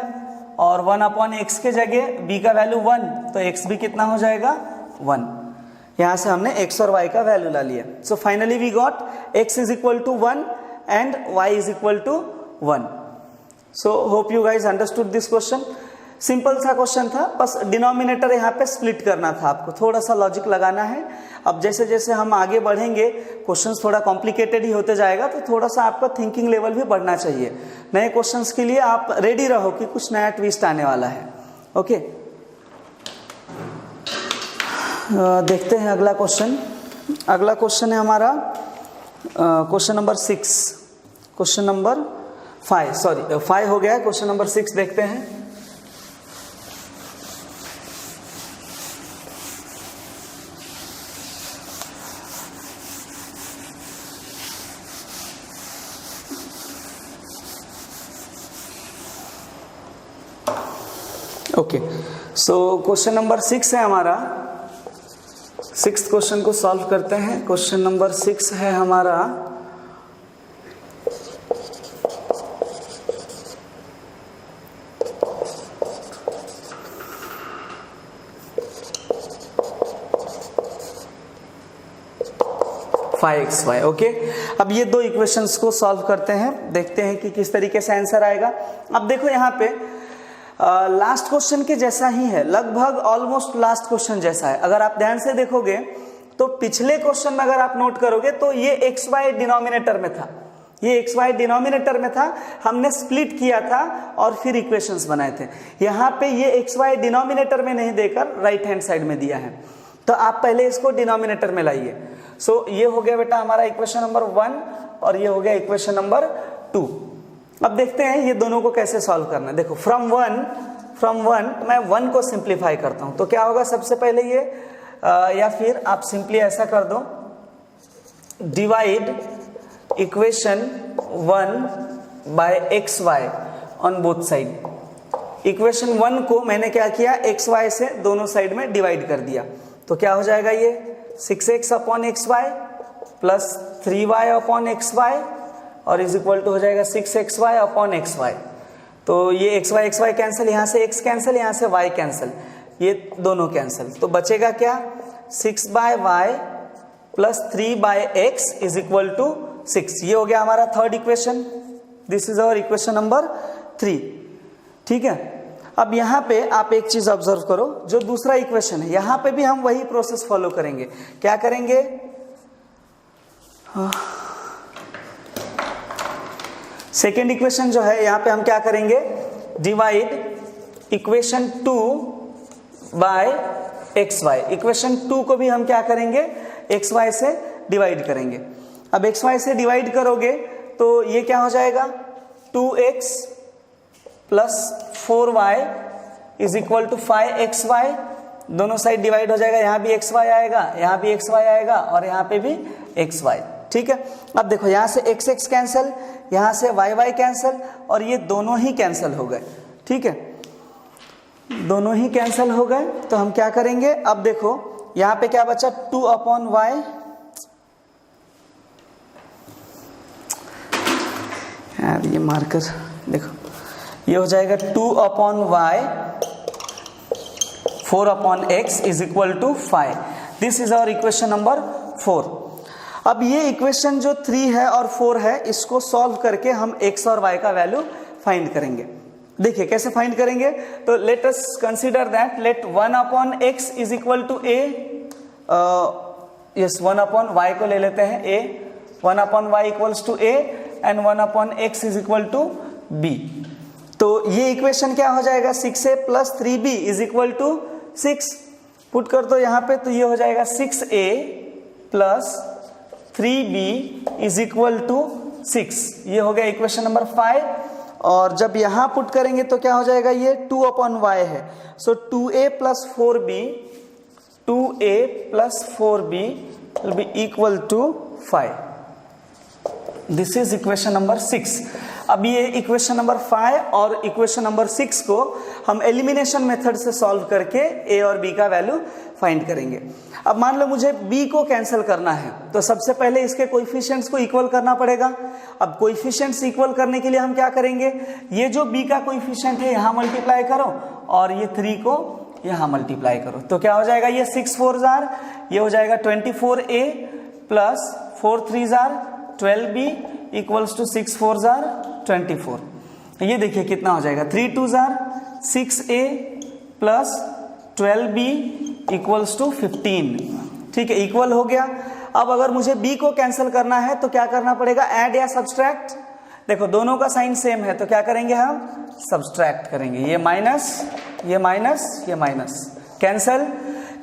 और 1/x के जगह b का वैल्यू 1, तो x भी कितना हो जाएगा 1। यहां से हमने x और y का वैल्यू ला लिया। So finally we got x is equal to 1 and y is equal to 1। So hope you guys understood this question. Simple सा क्वेश्चन था, बस डिनोमिनेटर यहाँ पे स्प्लिट करना था, आपको थोड़ा सा लॉजिक लगाना है। अब जैसे जैसे हम आगे बढ़ेंगे क्वेश्चंस थोड़ा कॉम्प्लिकेटेड ही होते जाएगा, तो थोड़ा सा आपका थिंकिंग लेवल भी बढ़ना चाहिए। नए क्वेश्चंस के लिए आप रेडी रहो कि कुछ नया ट्विस्ट आने वाला है। ओके, देखते हैं अगला क्वेश्चन। अगला क्वेश्चन है हमारा question number 6, question number 5, sorry 5 हो गया है, क्वेश्चन नंबर 6 देखते हैं। ओके, सो क्वेश्चन नंबर 6 है हमारा। 6th क्वेश्चन को सॉल्व करते हैं। क्वेश्चन नंबर 6 है हमारा (5xy). ओके, अब ये दो इक्वेशंस को सॉल्व करते हैं, देखते हैं कि किस तरीके से आंसर आएगा। अब देखो यहाँ पे लास्ट क्वेश्चन के जैसा ही है, लगभग ऑलमोस्ट लास्ट क्वेश्चन जैसा है। अगर आप ध्यान से देखोगे तो पिछले क्वेश्चन में अगर आप नोट करोगे तो ये xy डिनोमिनेटर में था, ये xy डिनोमिनेटर में था, हमने स्प्लिट किया था और फिर इक्वेशंस बनाए थे। यहाँ पे ये xy डिनोमिनेटर में नहीं देकर राइट हैंड साइड में दिया है, तो आप पहले इसको डिनोमिनेटर में लाइए। सो ये हो गया बेटा हमारा इक्वेशन नंबर 1 और ये हो गया इक्वेशन नंबर 2। अब देखते हैं ये दोनों को कैसे सॉल्व करना है। देखो फ्रॉम वन मैं 1 को सिंप्लीफाई करता हूं, तो क्या होगा सबसे पहले ये या फिर आप सिंपली ऐसा कर दो, divide equation 1 by xy on both side. Equation 1 को मैंने क्या किया, xy से दोनों साइड में डिवाइड कर दिया, तो क्या हो जाएगा ये 6x upon xy plus 3y upon xy और इज इक्वल टू हो जाएगा 6xy अपॉन xy। तो ये xy कैंसिल, यहाँ से x कैंसिल, यहाँ से y कैंसिल, ये दोनों कैंसिल, तो बचेगा क्या 6/y plus 3/x is equal to 6। ये हो गया हमारा third equation. This is our equation number 3। ठीक है, अब यहाँ पे आप एक चीज ऑब्जर्व करो, जो दूसरा इक्वेशन है यहाँ पे भी हम वही प्रोसेस फॉलो करेंगे। क्या करेंगे, सेकेंड इक्वेशन जो है यहाँ पे हम क्या करेंगे, divide equation 2 by xy। Equation 2 को भी हम क्या करेंगे, xy से डिवाइड करेंगे। अब xy से डिवाइड करोगे तो ये क्या हो जाएगा 2x plus 4y is equal to 5xy। दोनों साइड डिवाइड हो जाएगा, यहाँ भी xy आएगा, यहाँ भी xy आएगा और यहाँ पे भी xy। ठीक है, अब देखो यहाँ से x कैंसिल, यहाँ से y कैंसिल और ये दोनों ही कैंसिल हो गए। ठीक है, दोनों ही कैंसिल हो गए, तो हम क्या करेंगे, अब देखो यहाँ पे क्या बचा 2 अपॉन y, यार ये मार्कर देखो, ये हो जाएगा 2 upon y 4 upon x is equal to 5। This is our equation number 4। अब ये इक्वेशन जो 3 है और 4 है, इसको सॉल्व करके हम x और y का वैल्यू फाइंड करेंगे। देखिए कैसे फाइंड करेंगे, तो let us consider that let 1 upon x is equal to a, yes 1 upon y को ले लेते हैं a, 1 upon y equals to a and 1 upon x is equal to b। तो ये इक्वेशन क्या हो जाएगा 6a plus 3b is equal to 6। Put कर दो यहाँ पे, तो ये हो जाएगा 6a plus 3b is equal to 6। ये हो गया इक्वेशन नंबर 5। और जब यहाँ पुट करेंगे तो क्या हो जाएगा, ये 2/y है। सो 2a plus 4b will be equal to 5. This is equation number 6। अब ये इक्वेशन नंबर 5 और इक्वेशन नंबर 6 को हम एलिमिनेशन मेथड से सॉल्व करके a और b का वैल्यू फाइंड करेंगे। अब मान लो मुझे b को कैंसिल करना है, तो सबसे पहले इसके कोएफिशिएंट्स को इक्वल करना पड़ेगा। अब कोएफिशिएंट्स इक्वल करने के लिए हम क्या करेंगे, ये जो b का कोएफिशिएंट है यहाँ मल्टीप्लाई करो और ये 3 को यहाँ मल्टीप्लाई करो, तो क्या हो जाएगा, ये 6 4 जार, ये हो जाएगा 24a प्लस 4 3 जार 12b इक्वल्स टू 6 4 जार 24। ये देखिए कितना हो जाएगा, 3 2 jar 6a plus 12b equals to 15। ठीक है, इक्वल हो गया। अब अगर मुझे b को कैंसिल करना है तो क्या करना पड़ेगा, ऐड या सब्सट्रैक्ट। देखो दोनों का साइन सेम है तो क्या करेंगे, हम सब्सट्रैक्ट करेंगे। ये माइनस, ये माइनस, ये minus, cancel.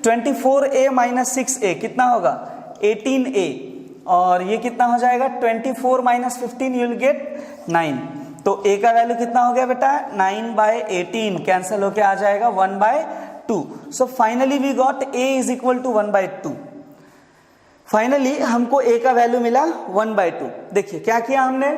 24a minus 6a कितना होगा, 18a, और ये कितना हो जाएगा, 24 माइनस 15 यू विल गेट 9। तो a का वैल्यू कितना हो गया बेटा, 9/18, कैंसिल होके आ जाएगा 1/2। So finally we got a is equal to 1/2। Finally हमको a का वैल्यू मिला 1/2। देखिए क्या किया हमने,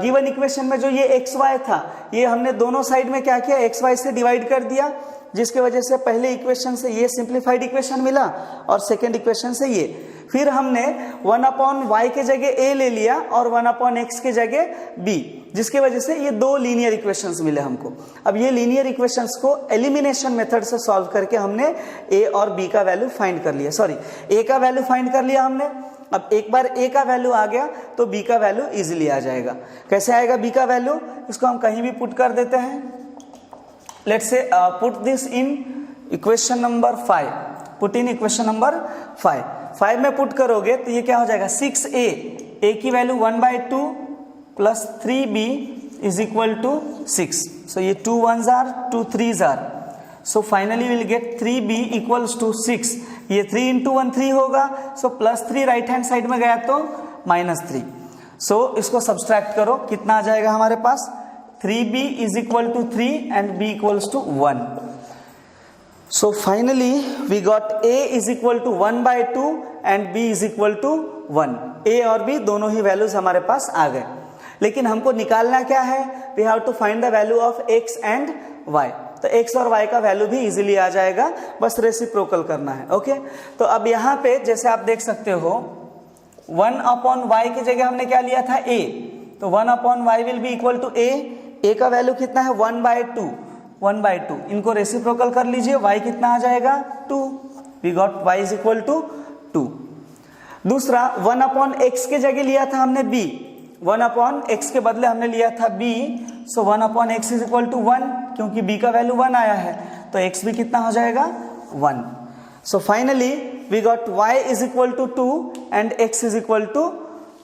गिवन इक्वेशन में जो ये xy था, ये हमने दोनों साइड में क्या किया, xy से डिवाइड कर दिया, जिसके वजह से पहले इक्वेशन से ये सिंप्लीफाइड इक्वेशन मिला और सेकेंड इक्वेशन से ये। फिर हमने 1/y के जगह a ले लिया और 1/x के जगह b, जिसकी वजह से ये दो लीनियर इक्वेशंस मिले हमको। अब ये लीनियर इक्वेशंस को एलिमिनेशन मेथड से सॉल्व करके हमने a और b का वैल्यू फाइंड कर लिया, सॉरी a का वैल्यू फाइंड कर लिया हमने। अब एक बार a का वैल्यू आ गया तो b का वैल्यू इजीली आ जाएगा। कैसे आएगा b का वैल्यू, इसको हम कहीं भी पुट कर देते हैं। Let's say put this in equation number 5, put in equation number 5 में पुट करोगे तो ये क्या हो जाएगा, 6a की value 1/2 plus 3b is equal to 6। So ये 2 1s are 2 3s are, so finally will get 3b equals to 6। ये 3 into 1 3 होगा, so plus 3 right hand side में गया तो -3। सो इसको सब्सट्रैक्ट करो, कितना आ जाएगा हमारे पास, 3b is equal to 3 and b equals to 1। So finally we got a is equal to 1/2 and b is equal to 1। a और b दोनों ही वैल्यूज हमारे पास आ गए, लेकिन हमको निकालना क्या है, we have to find the value of x and y। तो x और y का वैल्यू भी इजीली आ जाएगा, बस रेसिप्रोकल करना है। ओके, तो अब यहाँ पे जैसे आप देख सकते हो 1/y की जगह हमने क्या लिया था, a, तो 1/y will be equal to a का वैल्यू कितना है 1/2, इनको रेसिप्रोकल कर लीजिए, y कितना आ जाएगा 2, we got y is equal to 2। दूसरा 1/x के जगह लिया था हमने b, 1/x के बदले हमने लिया था b, so 1/x is equal to 1, क्योंकि b का वैल्यू 1 आया है तो x भी कितना हो जाएगा 1। So finally we got y is equal to 2 and x is equal to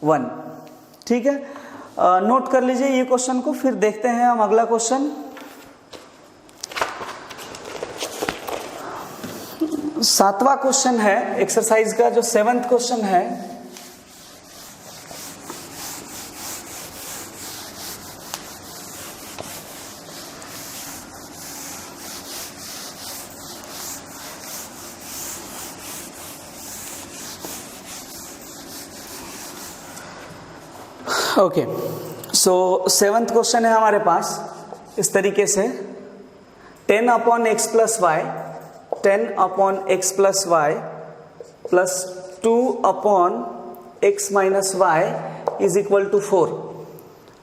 1। ठीक है, नोट कर लीजिए ये क्वेश्चन को, फिर देखते हैं हम अगला क्वेश्चन। सातवां क्वेश्चन है एक्सरसाइज का, जो 7th क्वेश्चन है। ओके, सो 7th क्वेश्चन है हमारे पास इस तरीके से, 10/x plus y 10/x plus Y plus 2/x minus Y is equal to 4।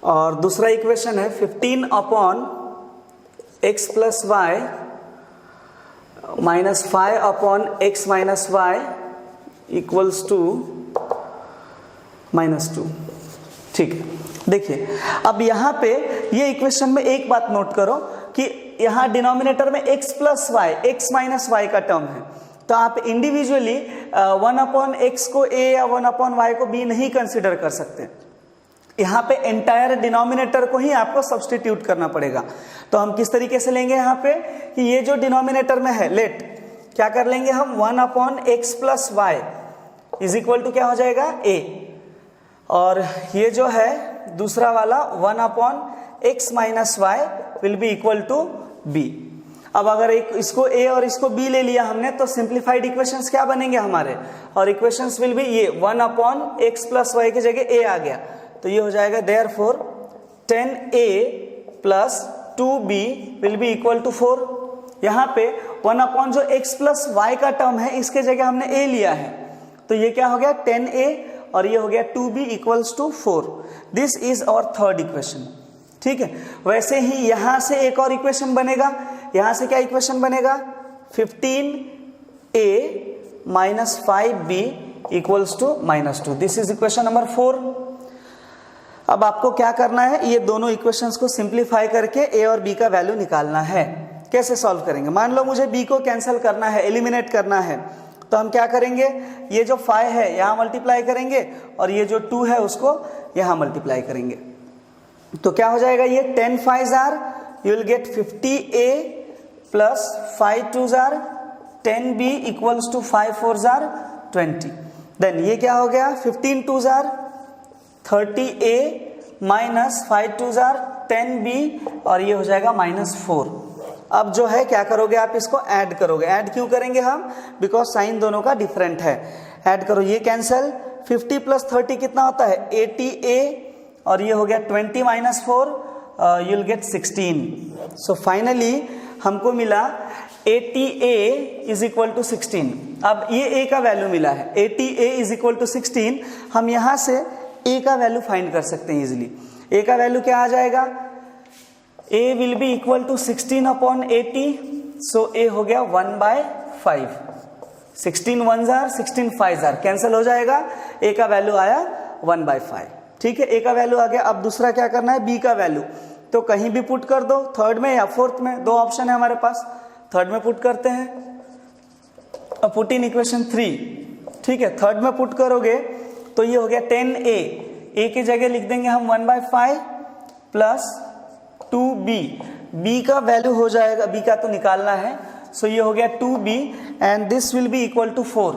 और दूसरा इक्वेशन है 15/x plus Y minus 5/x minus y equals to -2। ठीक है, देखिए अब यहाँ पे ये इक्वेशन में एक बात नोट करो कि यहाँ डिनोमिनेटर में x plus y, x minus y का टर्म है, तो आप इंडिविजुअली 1/x को a या 1/y को b नहीं कंसिडर कर सकते। यहाँ पे एंटायर डिनोमिनेटर को ही आपको सब्सटीट्यूट करना पड़ेगा। तो हम किस तरीके से लेंगे यहाँ पे कि ये जो डिनोमिनेटर में है, लेट क्या कर लेंगे हम, 1/x plus y is equal to क्या हो जाएगा a, और ये जो है दूसरा वाला x minus y will be equal to b। अब अगर एक इसको a और इसको b ले लिया हमने तो सिंप्लीफाइड इक्वेशंस क्या बनेंगे हमारे, और इक्वेशंस विल बी ये 1/x प्लस वाई की जगह a आ गया, तो ये हो जाएगा therefore 10a plus 2b will be equal to 4। यहाँ पे 1 जो x प्लस वाई का टर्म है इसके जगह हमने a लिया है, तो ये क्या हो गया 10a और ये हो गया 2b equals to 4। This is our third equation. ठीक है, वैसे ही यहां से एक और इक्वेशन बनेगा। यहां से क्या इक्वेशन बनेगा, 15a minus 5b equals to -2। This is equation number 4। अब आपको क्या करना है, ये दोनों इक्वेशंस को सिंप्लीफाई करके a और b का वैल्यू निकालना है। कैसे सॉल्व करेंगे, मान लो मुझे b को कैंसिल करना है, एलिमिनेट करना है, तो हम क्या करेंगे, ये जो 5 है यहाँ मल्टीप्लाई करेंगे और ये जो 2 है उसको यहाँ मल्टीप्लाई करेंगे, तो क्या हो जाएगा, ये 10 5s are, you will get 50a plus 5 2s are 10b equals to 5 4s are 20। Then ये क्या हो गया, 15 2s are 30a minus 5 2s are 10b और ये हो जाएगा -4। अब जो है क्या करोगे आप, इसको ऐड करोगे। ऐड क्यों करेंगे हम, बिकॉज साइन दोनों का डिफरेंट है। ऐड करो, ये कैंसिल, 50 प्लस 30 कितना होता है 80a और ये हो गया 20 minus 4, you will gate 16। So finally हमको मिला 80a इज इक्वल टू 16। अब ये a का वैल्यू मिला है, 80a इज इक्वल टू 16। हम यहां से a का वैल्यू फाइंड कर सकते हैं इजिली। a का वैल्यू क्या आ जाएगा, a will be equal to 16/80, so a हो गया 1/5। 16 1s are 16 5s are cancel हो जाएगा, a का वैल्यू आया 1/5। ठीक है, a का वैल्यू आ गया। अब दूसरा क्या करना है, b का वैल्यू, तो कहीं भी पुट कर दो, थर्ड में या फोर्थ में, दो ऑप्शन है हमारे पास, थर्ड में पुट करते हैं। अब पुट इन इक्वेशन 3। ठीक है, थर्ड में पुट करोगे तो ये हो गया 10a, a की जगह लिख देंगे हम 1/5 प्लस 2b, b का वैल्यू हो जाएगा, b का तो निकालना है, सो ये हो गया 2b and this will be equal to 4।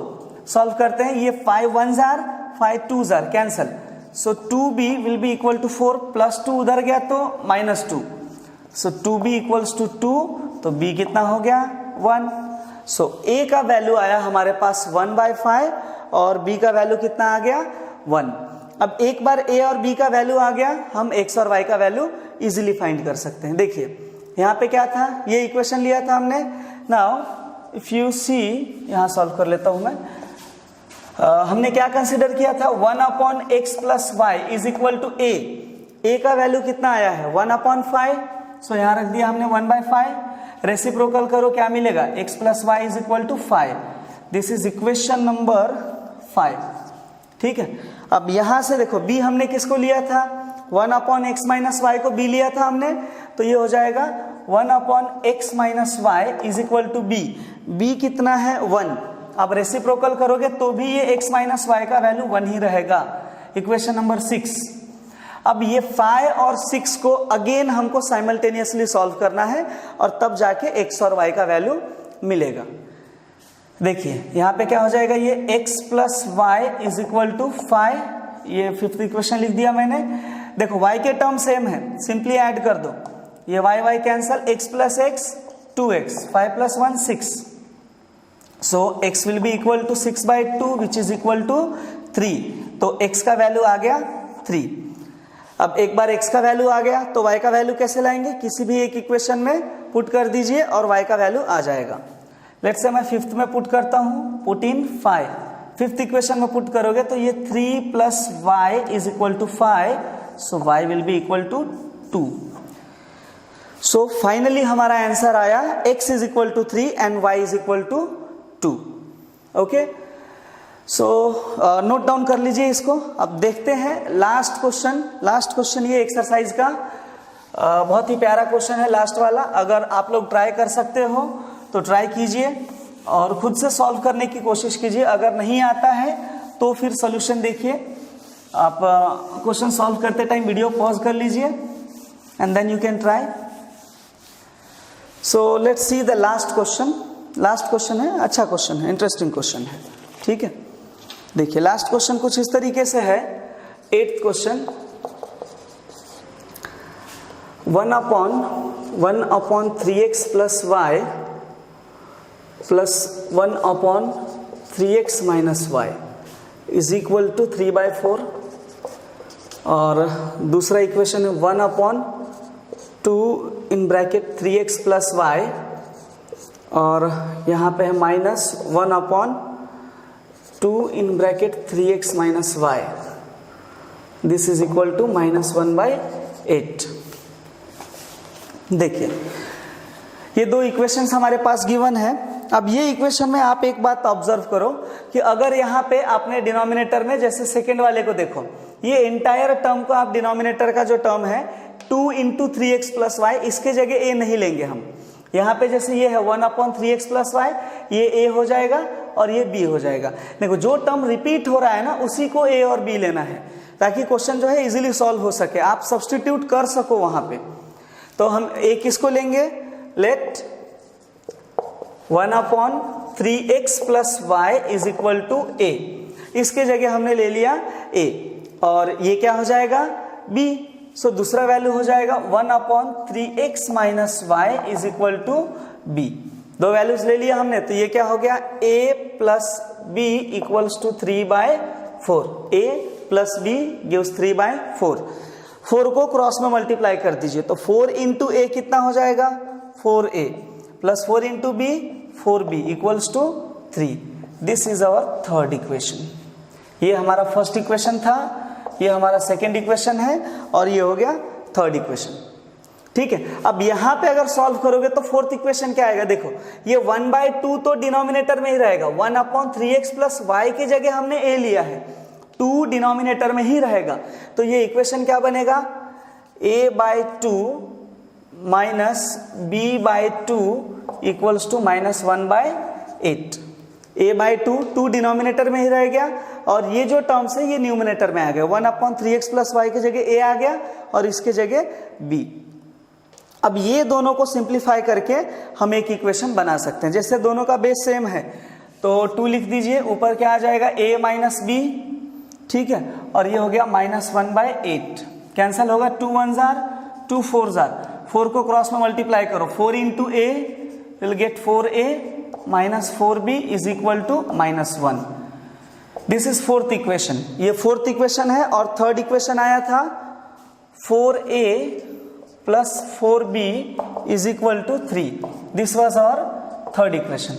Solve करते हैं, ये 5 1s are 5 2s are cancel, so 2b will be equal to 4 plus 2 उधर गया तो -2, सो 2b इक्वल्स टू 2, तो b कितना हो गया 1। सो a का वैल्यू आया हमारे पास 1/5 और b का वैल्यू कितना आ गया 1। अब एक बार a और b का वैल्यू आ गया, हम x और y का वैल्यू इजीली फाइंड कर सकते हैं। देखिए यहाँ पे क्या था, ये इक्वेशन लिया था हमने। नाउ इफ यू सी, यहाँ सॉल्व कर लेता हूं मैं। हमने क्या कंसिडर किया था, 1/x plus y is equal to a का वैल्यू कितना आया है 1/5, सो यहाँ रख दिया हमने 1/5। रेसिप्रोकल करो, क्या मिलेगा, x plus y is equal to 5। This is equation number 5। ठीक है, अब यहां से देखो b हमने किसको लिया था, 1/x माइनस वाई को b लिया था हमने, तो ये हो जाएगा 1/x minus Y is equal to b कितना है 1। अब रेसिप्रोकल करोगे तो भी ये x माइनस वाई का वैल्यू 1 ही रहेगा। Equation number 6। अब ये 5 और 6 को अगेन हमको साइमल्टेनियसली सॉल्व करना है और तब जाके x और y का वैल्यू मिलेगा। देखिए यहाँ पे क्या हो जाएगा, ये x plus y is equal to 5, ये फिफ्थ इक्वेशन लिख दिया मैंने। देखो y के टर्म सेम है, सिंपली ऐड कर दो, ये y cancel, x plus x 2x, 5 plus 1 6, so x will be equal to 6/2 which is equal to 3, तो x का वैल्यू आ गया 3। अब एक बार x का वैल्यू आ गया तो y का वैल्यू कैसे लाएंगे, किसी भी एक इक्वेशन में पुट कर दीजिए और y का वैल्यू आ जाएगा। लेट्स से मैं फिफ्थ में पुट करता हूं, पुट इन 5। फिफ्थ इक्वेशन में पुट करोगे तो ये 3 plus y is equal to 5, so y will be equal to 2। So finally हमारा आंसर आया x is equal to 3 and y is equal to 2। Okay, so note down कर लीजिए इसको। अब देखते हैं लास्ट क्वेश्चन ये एक्सरसाइज का बहुत ही प्यारा क्वेश्चन है लास्ट वाला। अगर आप लोग ट्राई कर सकते हो तो ट्राई कीजिए और खुद से सॉल्व करने की कोशिश कीजिए। अगर नहीं आता है तो फिर सॉल्यूशन देखिए। आप क्वेश्चन सॉल्व करते टाइम वीडियो पॉज कर लीजिए and then you can try. So let's see the last question. Last question है, अच्छा क्वेश्चन है, इंटरेस्टिंग क्वेश्चन है। ठीक है, देखिए लास्ट क्वेश्चन कुछ इस तरीके से है। 8th question, 1/3x plus y plus 1/3x minus y is equal to 3/4, और दूसरा इक्वेशन है 1/2 in bracket 3x plus y, और यहाँ पे है minus 1/2 in bracket 3x minus y, this is equal to -1/8। देखिए ये दो इक्वेशंस हमारे पास गिवन है। अब ये इक्वेशन में आप एक बात ऑब्जर्व करो कि अगर यहाँ पे आपने डिनोमिनेटर में, जैसे सेकेंड वाले को देखो, ये एंटायर टर्म को आप डिनोमिनेटर का जो टर्म है 2 × 3x प्लस वाई, इसके जगह a नहीं लेंगे हम। यहाँ पे जैसे ये है 1/3x प्लस वाई, ये a हो जाएगा और ये b हो जाएगा। देखो जो टर्म रिपीट हो रहा है ना, उसी को a और b लेना है, ताकि क्वेश्चन जो है इजीली सॉल्व हो सके, आप सब्स्टिट्यूट कर सको वहां पे। तो हम a किसको लेंगे, let 1/3x plus y is equal to a, इसके जगह हमने ले लिया a, और ये क्या हो जाएगा b। सो दूसरा वैल्यू हो जाएगा 1/3x minus Y is equal to b। दो वैल्यूज ले लिया हमने, तो ये क्या हो गया, a plus b equals to 3/4। a plus b gives 3/4। 4 को क्रॉस में मल्टीप्लाई कर दीजिए, तो 4 × a कितना हो जाएगा, 4a plus 4 × b 4b equals to 3। This is our third equation. ये हमारा फर्स्ट इक्वेशन था, ये हमारा सेकेंड इक्वेशन है, और ये हो गया थर्ड इक्वेशन। ठीक है, अब यहां पे अगर सॉल्व करोगे तो फोर्थ इक्वेशन क्या आएगा, देखो ये 1/2 तो डिनोमिनेटर में ही रहेगा, 1/3x प्लस वाई की जगह हमने a लिया है, 2 डिनोमिनेटर में ही रहेगा। तो ये इक्वेशन क्या बनेगा, a/2 minus b/2 equals to -1/8। a/2 2 denominator में ही रह गया, और ये जो टर्म्स है ये न्यूमिनेटर में आ गया, 1/3x प्लस वाई की जगह a आ गया और इसके जगह b। अब ये दोनों को सिंप्लीफाई करके हम एक इक्वेशन बना सकते हैं। जैसे दोनों का बेस सेम है तो 2 लिख दीजिए, ऊपर क्या आ जाएगा a माइनस b, ठीक है, और ये हो गया -1/8। कैंसल होगा, 2 1s are 2 4s are, 4 को क्रॉस में मल्टीप्लाई करो, 4 × a will get 4a minus 4b is equal to -1। This is fourth equation. ये फोर्थ इक्वेशन है, और थर्ड इक्वेशन आया था 4a plus 4b is equal to 3। This was our third equation.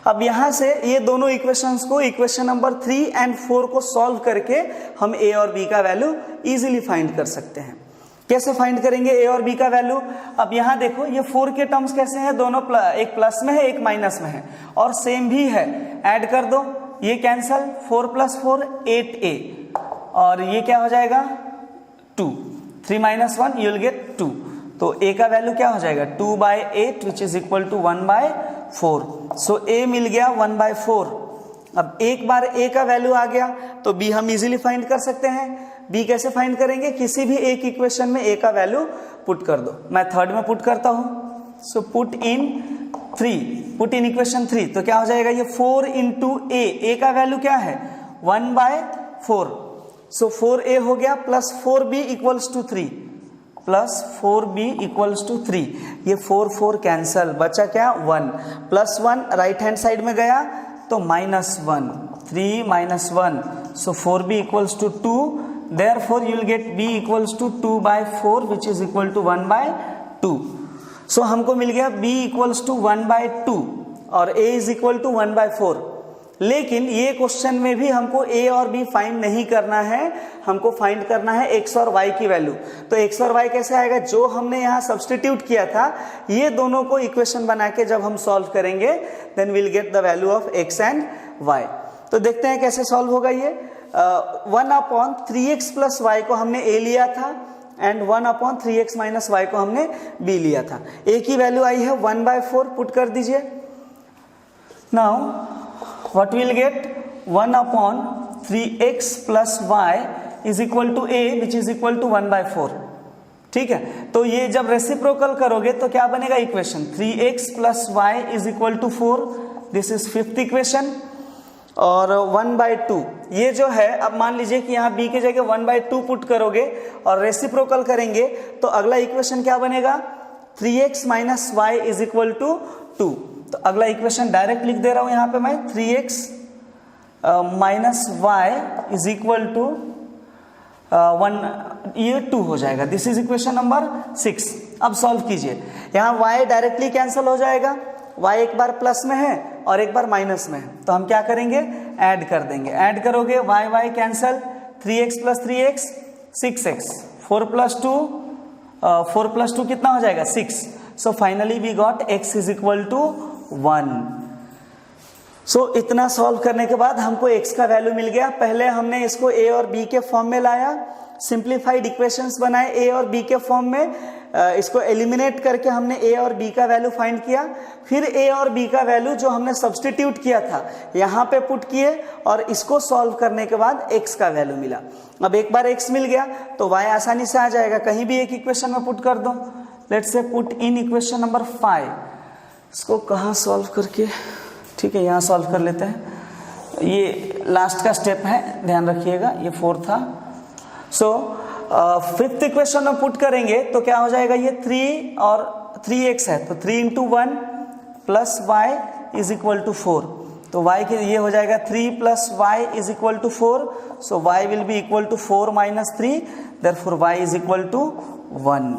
अब यहां से ये दोनों इक्वेशंस को, इक्वेशन नंबर 3 और 4 को सॉल्व करके हम a और b का वैल्यू इजीली फाइंड कर सकते हैं। कैसे फाइंड करेंगे a और b का वैल्यू, अब यहां देखो ये 4 के टर्म्स कैसे हैं, दोनों एक प्लस में है एक माइनस में है, और सेम भी है, ऐड कर दो, ये कैंसल, 4 + 4 8a, और ये क्या हो जाएगा 2, 3 - 1 यू विल गेट 2। तो a का वैल्यू क्या हो जाएगा 2/8 which is equal to 1/4। So a मिल गया 1/4। अब एक बार a का वैल्यू आ गया तो b हम इजीली फाइंड कर सकते हैं। b कैसे फाइंड करेंगे, किसी भी एक इक्वेशन में a का वैल्यू पुट कर दो। मैं थर्ड में पुट करता हूं, सो पुट इन इक्वेशन 3, तो क्या हो जाएगा ये 4 × a का वैल्यू क्या है 1/4, सो 4a हो गया plus 4b equals to 3, plus 4b equals to 3। ये 4 4 कैंसल, बचा क्या 1, प्लस 1 राइट हैंड साइड में गया तो -1, 3 - 1, so 4b equals to 2, therefore you will get b equals to 2/4 which is equal to 1/2। सो हमको मिल गया b इक्वल्स टू 1/2 और a is equal to 1/4। लेकिन ये क्वेश्चन में भी हमको a और b फाइंड नहीं करना है, हमको फाइंड करना है x और y की वैल्यू। तो x और y कैसे आएगा, जो हमने यहाँ सब्स्टिट्यूट किया था, ये दोनों को इक्वेशन बना के जब हम सॉल्व करेंगे then will get the value of x and y। तो देखते हैं कैसे सॉल्व होगा ये। 1/3x प्लस वाई को हमने a लिया था एंड 1/3x माइनस वाई को हमने b लिया था। a की वैल्यू आई है 1/4, पुट कर दीजिए। Now what will get 1/3x plus y is equal to a which is equal to 1/4। ठीक है, तो ये जब रेसिप्रोकल करोगे तो क्या बनेगा equation 3x plus y is equal to 4। This is fifth equation. और 1/2 ये जो है, अब मान लीजिए कि यहाँ b की जगह 1/2 पुट करोगे और रेसिप्रोकल करेंगे तो अगला इक्वेशन क्या बनेगा, 3x minus Y is equal to 2। तो अगला इक्वेशन डायरेक्ट लिख दे रहा हूं यहाँ पे मैं, 3x minus Y is equal to 1, ये 2 हो जाएगा। This is equation number 6। अब सॉल्व कीजिए, यहाँ y डायरेक्टली कैंसिल हो जाएगा, y एक बार प्लस में है और एक बार माइनस में है, तो हम क्या करेंगे, ऐड कर देंगे। ऐड करोगे y cancel, 3x plus 3x 6x, 4 plus 2 कितना हो जाएगा, 6। So finally we got x is equal to 1। So इतना सॉल्व करने के बाद हमको x का वैल्यू मिल गया। पहले हमने इसको a और b के फॉर्म में लाया, सिंप्लीफाइड इक्वेशंस बनाए a और b के फॉर्म में, इसको एलिमिनेट करके हमने a और b का वैल्यू फाइंड किया। फिर a और b का वैल्यू जो हमने सब्स्टिट्यूट किया था यहाँ पे पुट किए और इसको सॉल्व करने के बाद x का वैल्यू मिला। अब एक बार x मिल गया तो y आसानी से आ जाएगा, कहीं भी एक इक्वेशन में पुट कर दो। Let's say put in equation number 5। इसको कहाँ सॉल्व करके, ठीक है यहाँ सॉल्व कर लेते हैं। ये लास्ट का स्टेप है, ध्यान रखिएगा, ये 4 था। सो फिफ्थ इक्वेशन में पुट करेंगे तो क्या हो जाएगा, ये 3 और 3x है तो 3 into 1 plus y is equal to 4। तो y के ये हो जाएगा 3 plus y is equal to 4। So y will be equal to 4 minus 3, therefore y is equal to 1।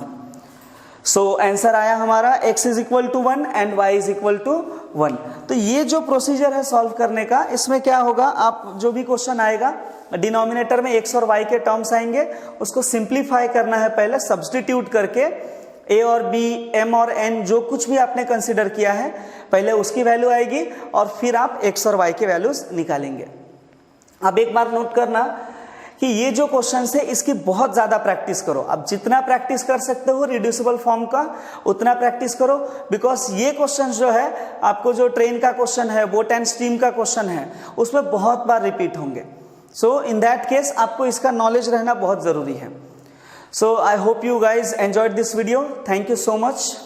So answer आया हमारा x is equal to 1 and y is equal to 1। तो ये जो प्रोसीजर है सॉल्व करने का, इसमें क्या होगा, आप जो भी क्वेश्चन आएगा डिनोमिनेटर में x और y के टर्म्स आएंगे, उसको सिंप्लीफाई करना है पहले सब्स्टिट्यूट करके। a और b, m और n जो कुछ भी आपने कंसीडर किया है पहले उसकी वैल्यू आएगी और फिर आप x और y के वैल्यूज निकालेंगे। अब एक बार नोट करना कि ये जो क्वेश्चन है इसकी बहुत ज्यादा प्रैक्टिस करो। अब जितना प्रैक्टिस कर सकते हो रिड्यूसिबल फॉर्म का उतना प्रैक्टिस करो, बिकॉज ये क्वेश्चन जो है आपको, जो ट्रेन का क्वेश्चन है, बोट एंड स्ट्रीम का क्वेश्चन है, उसमें बहुत बार रिपीट होंगे। सो इन दैट केस आपको इसका नॉलेज रहना बहुत जरूरी है। So I hope you guys enjoyed this video. Thank you so much.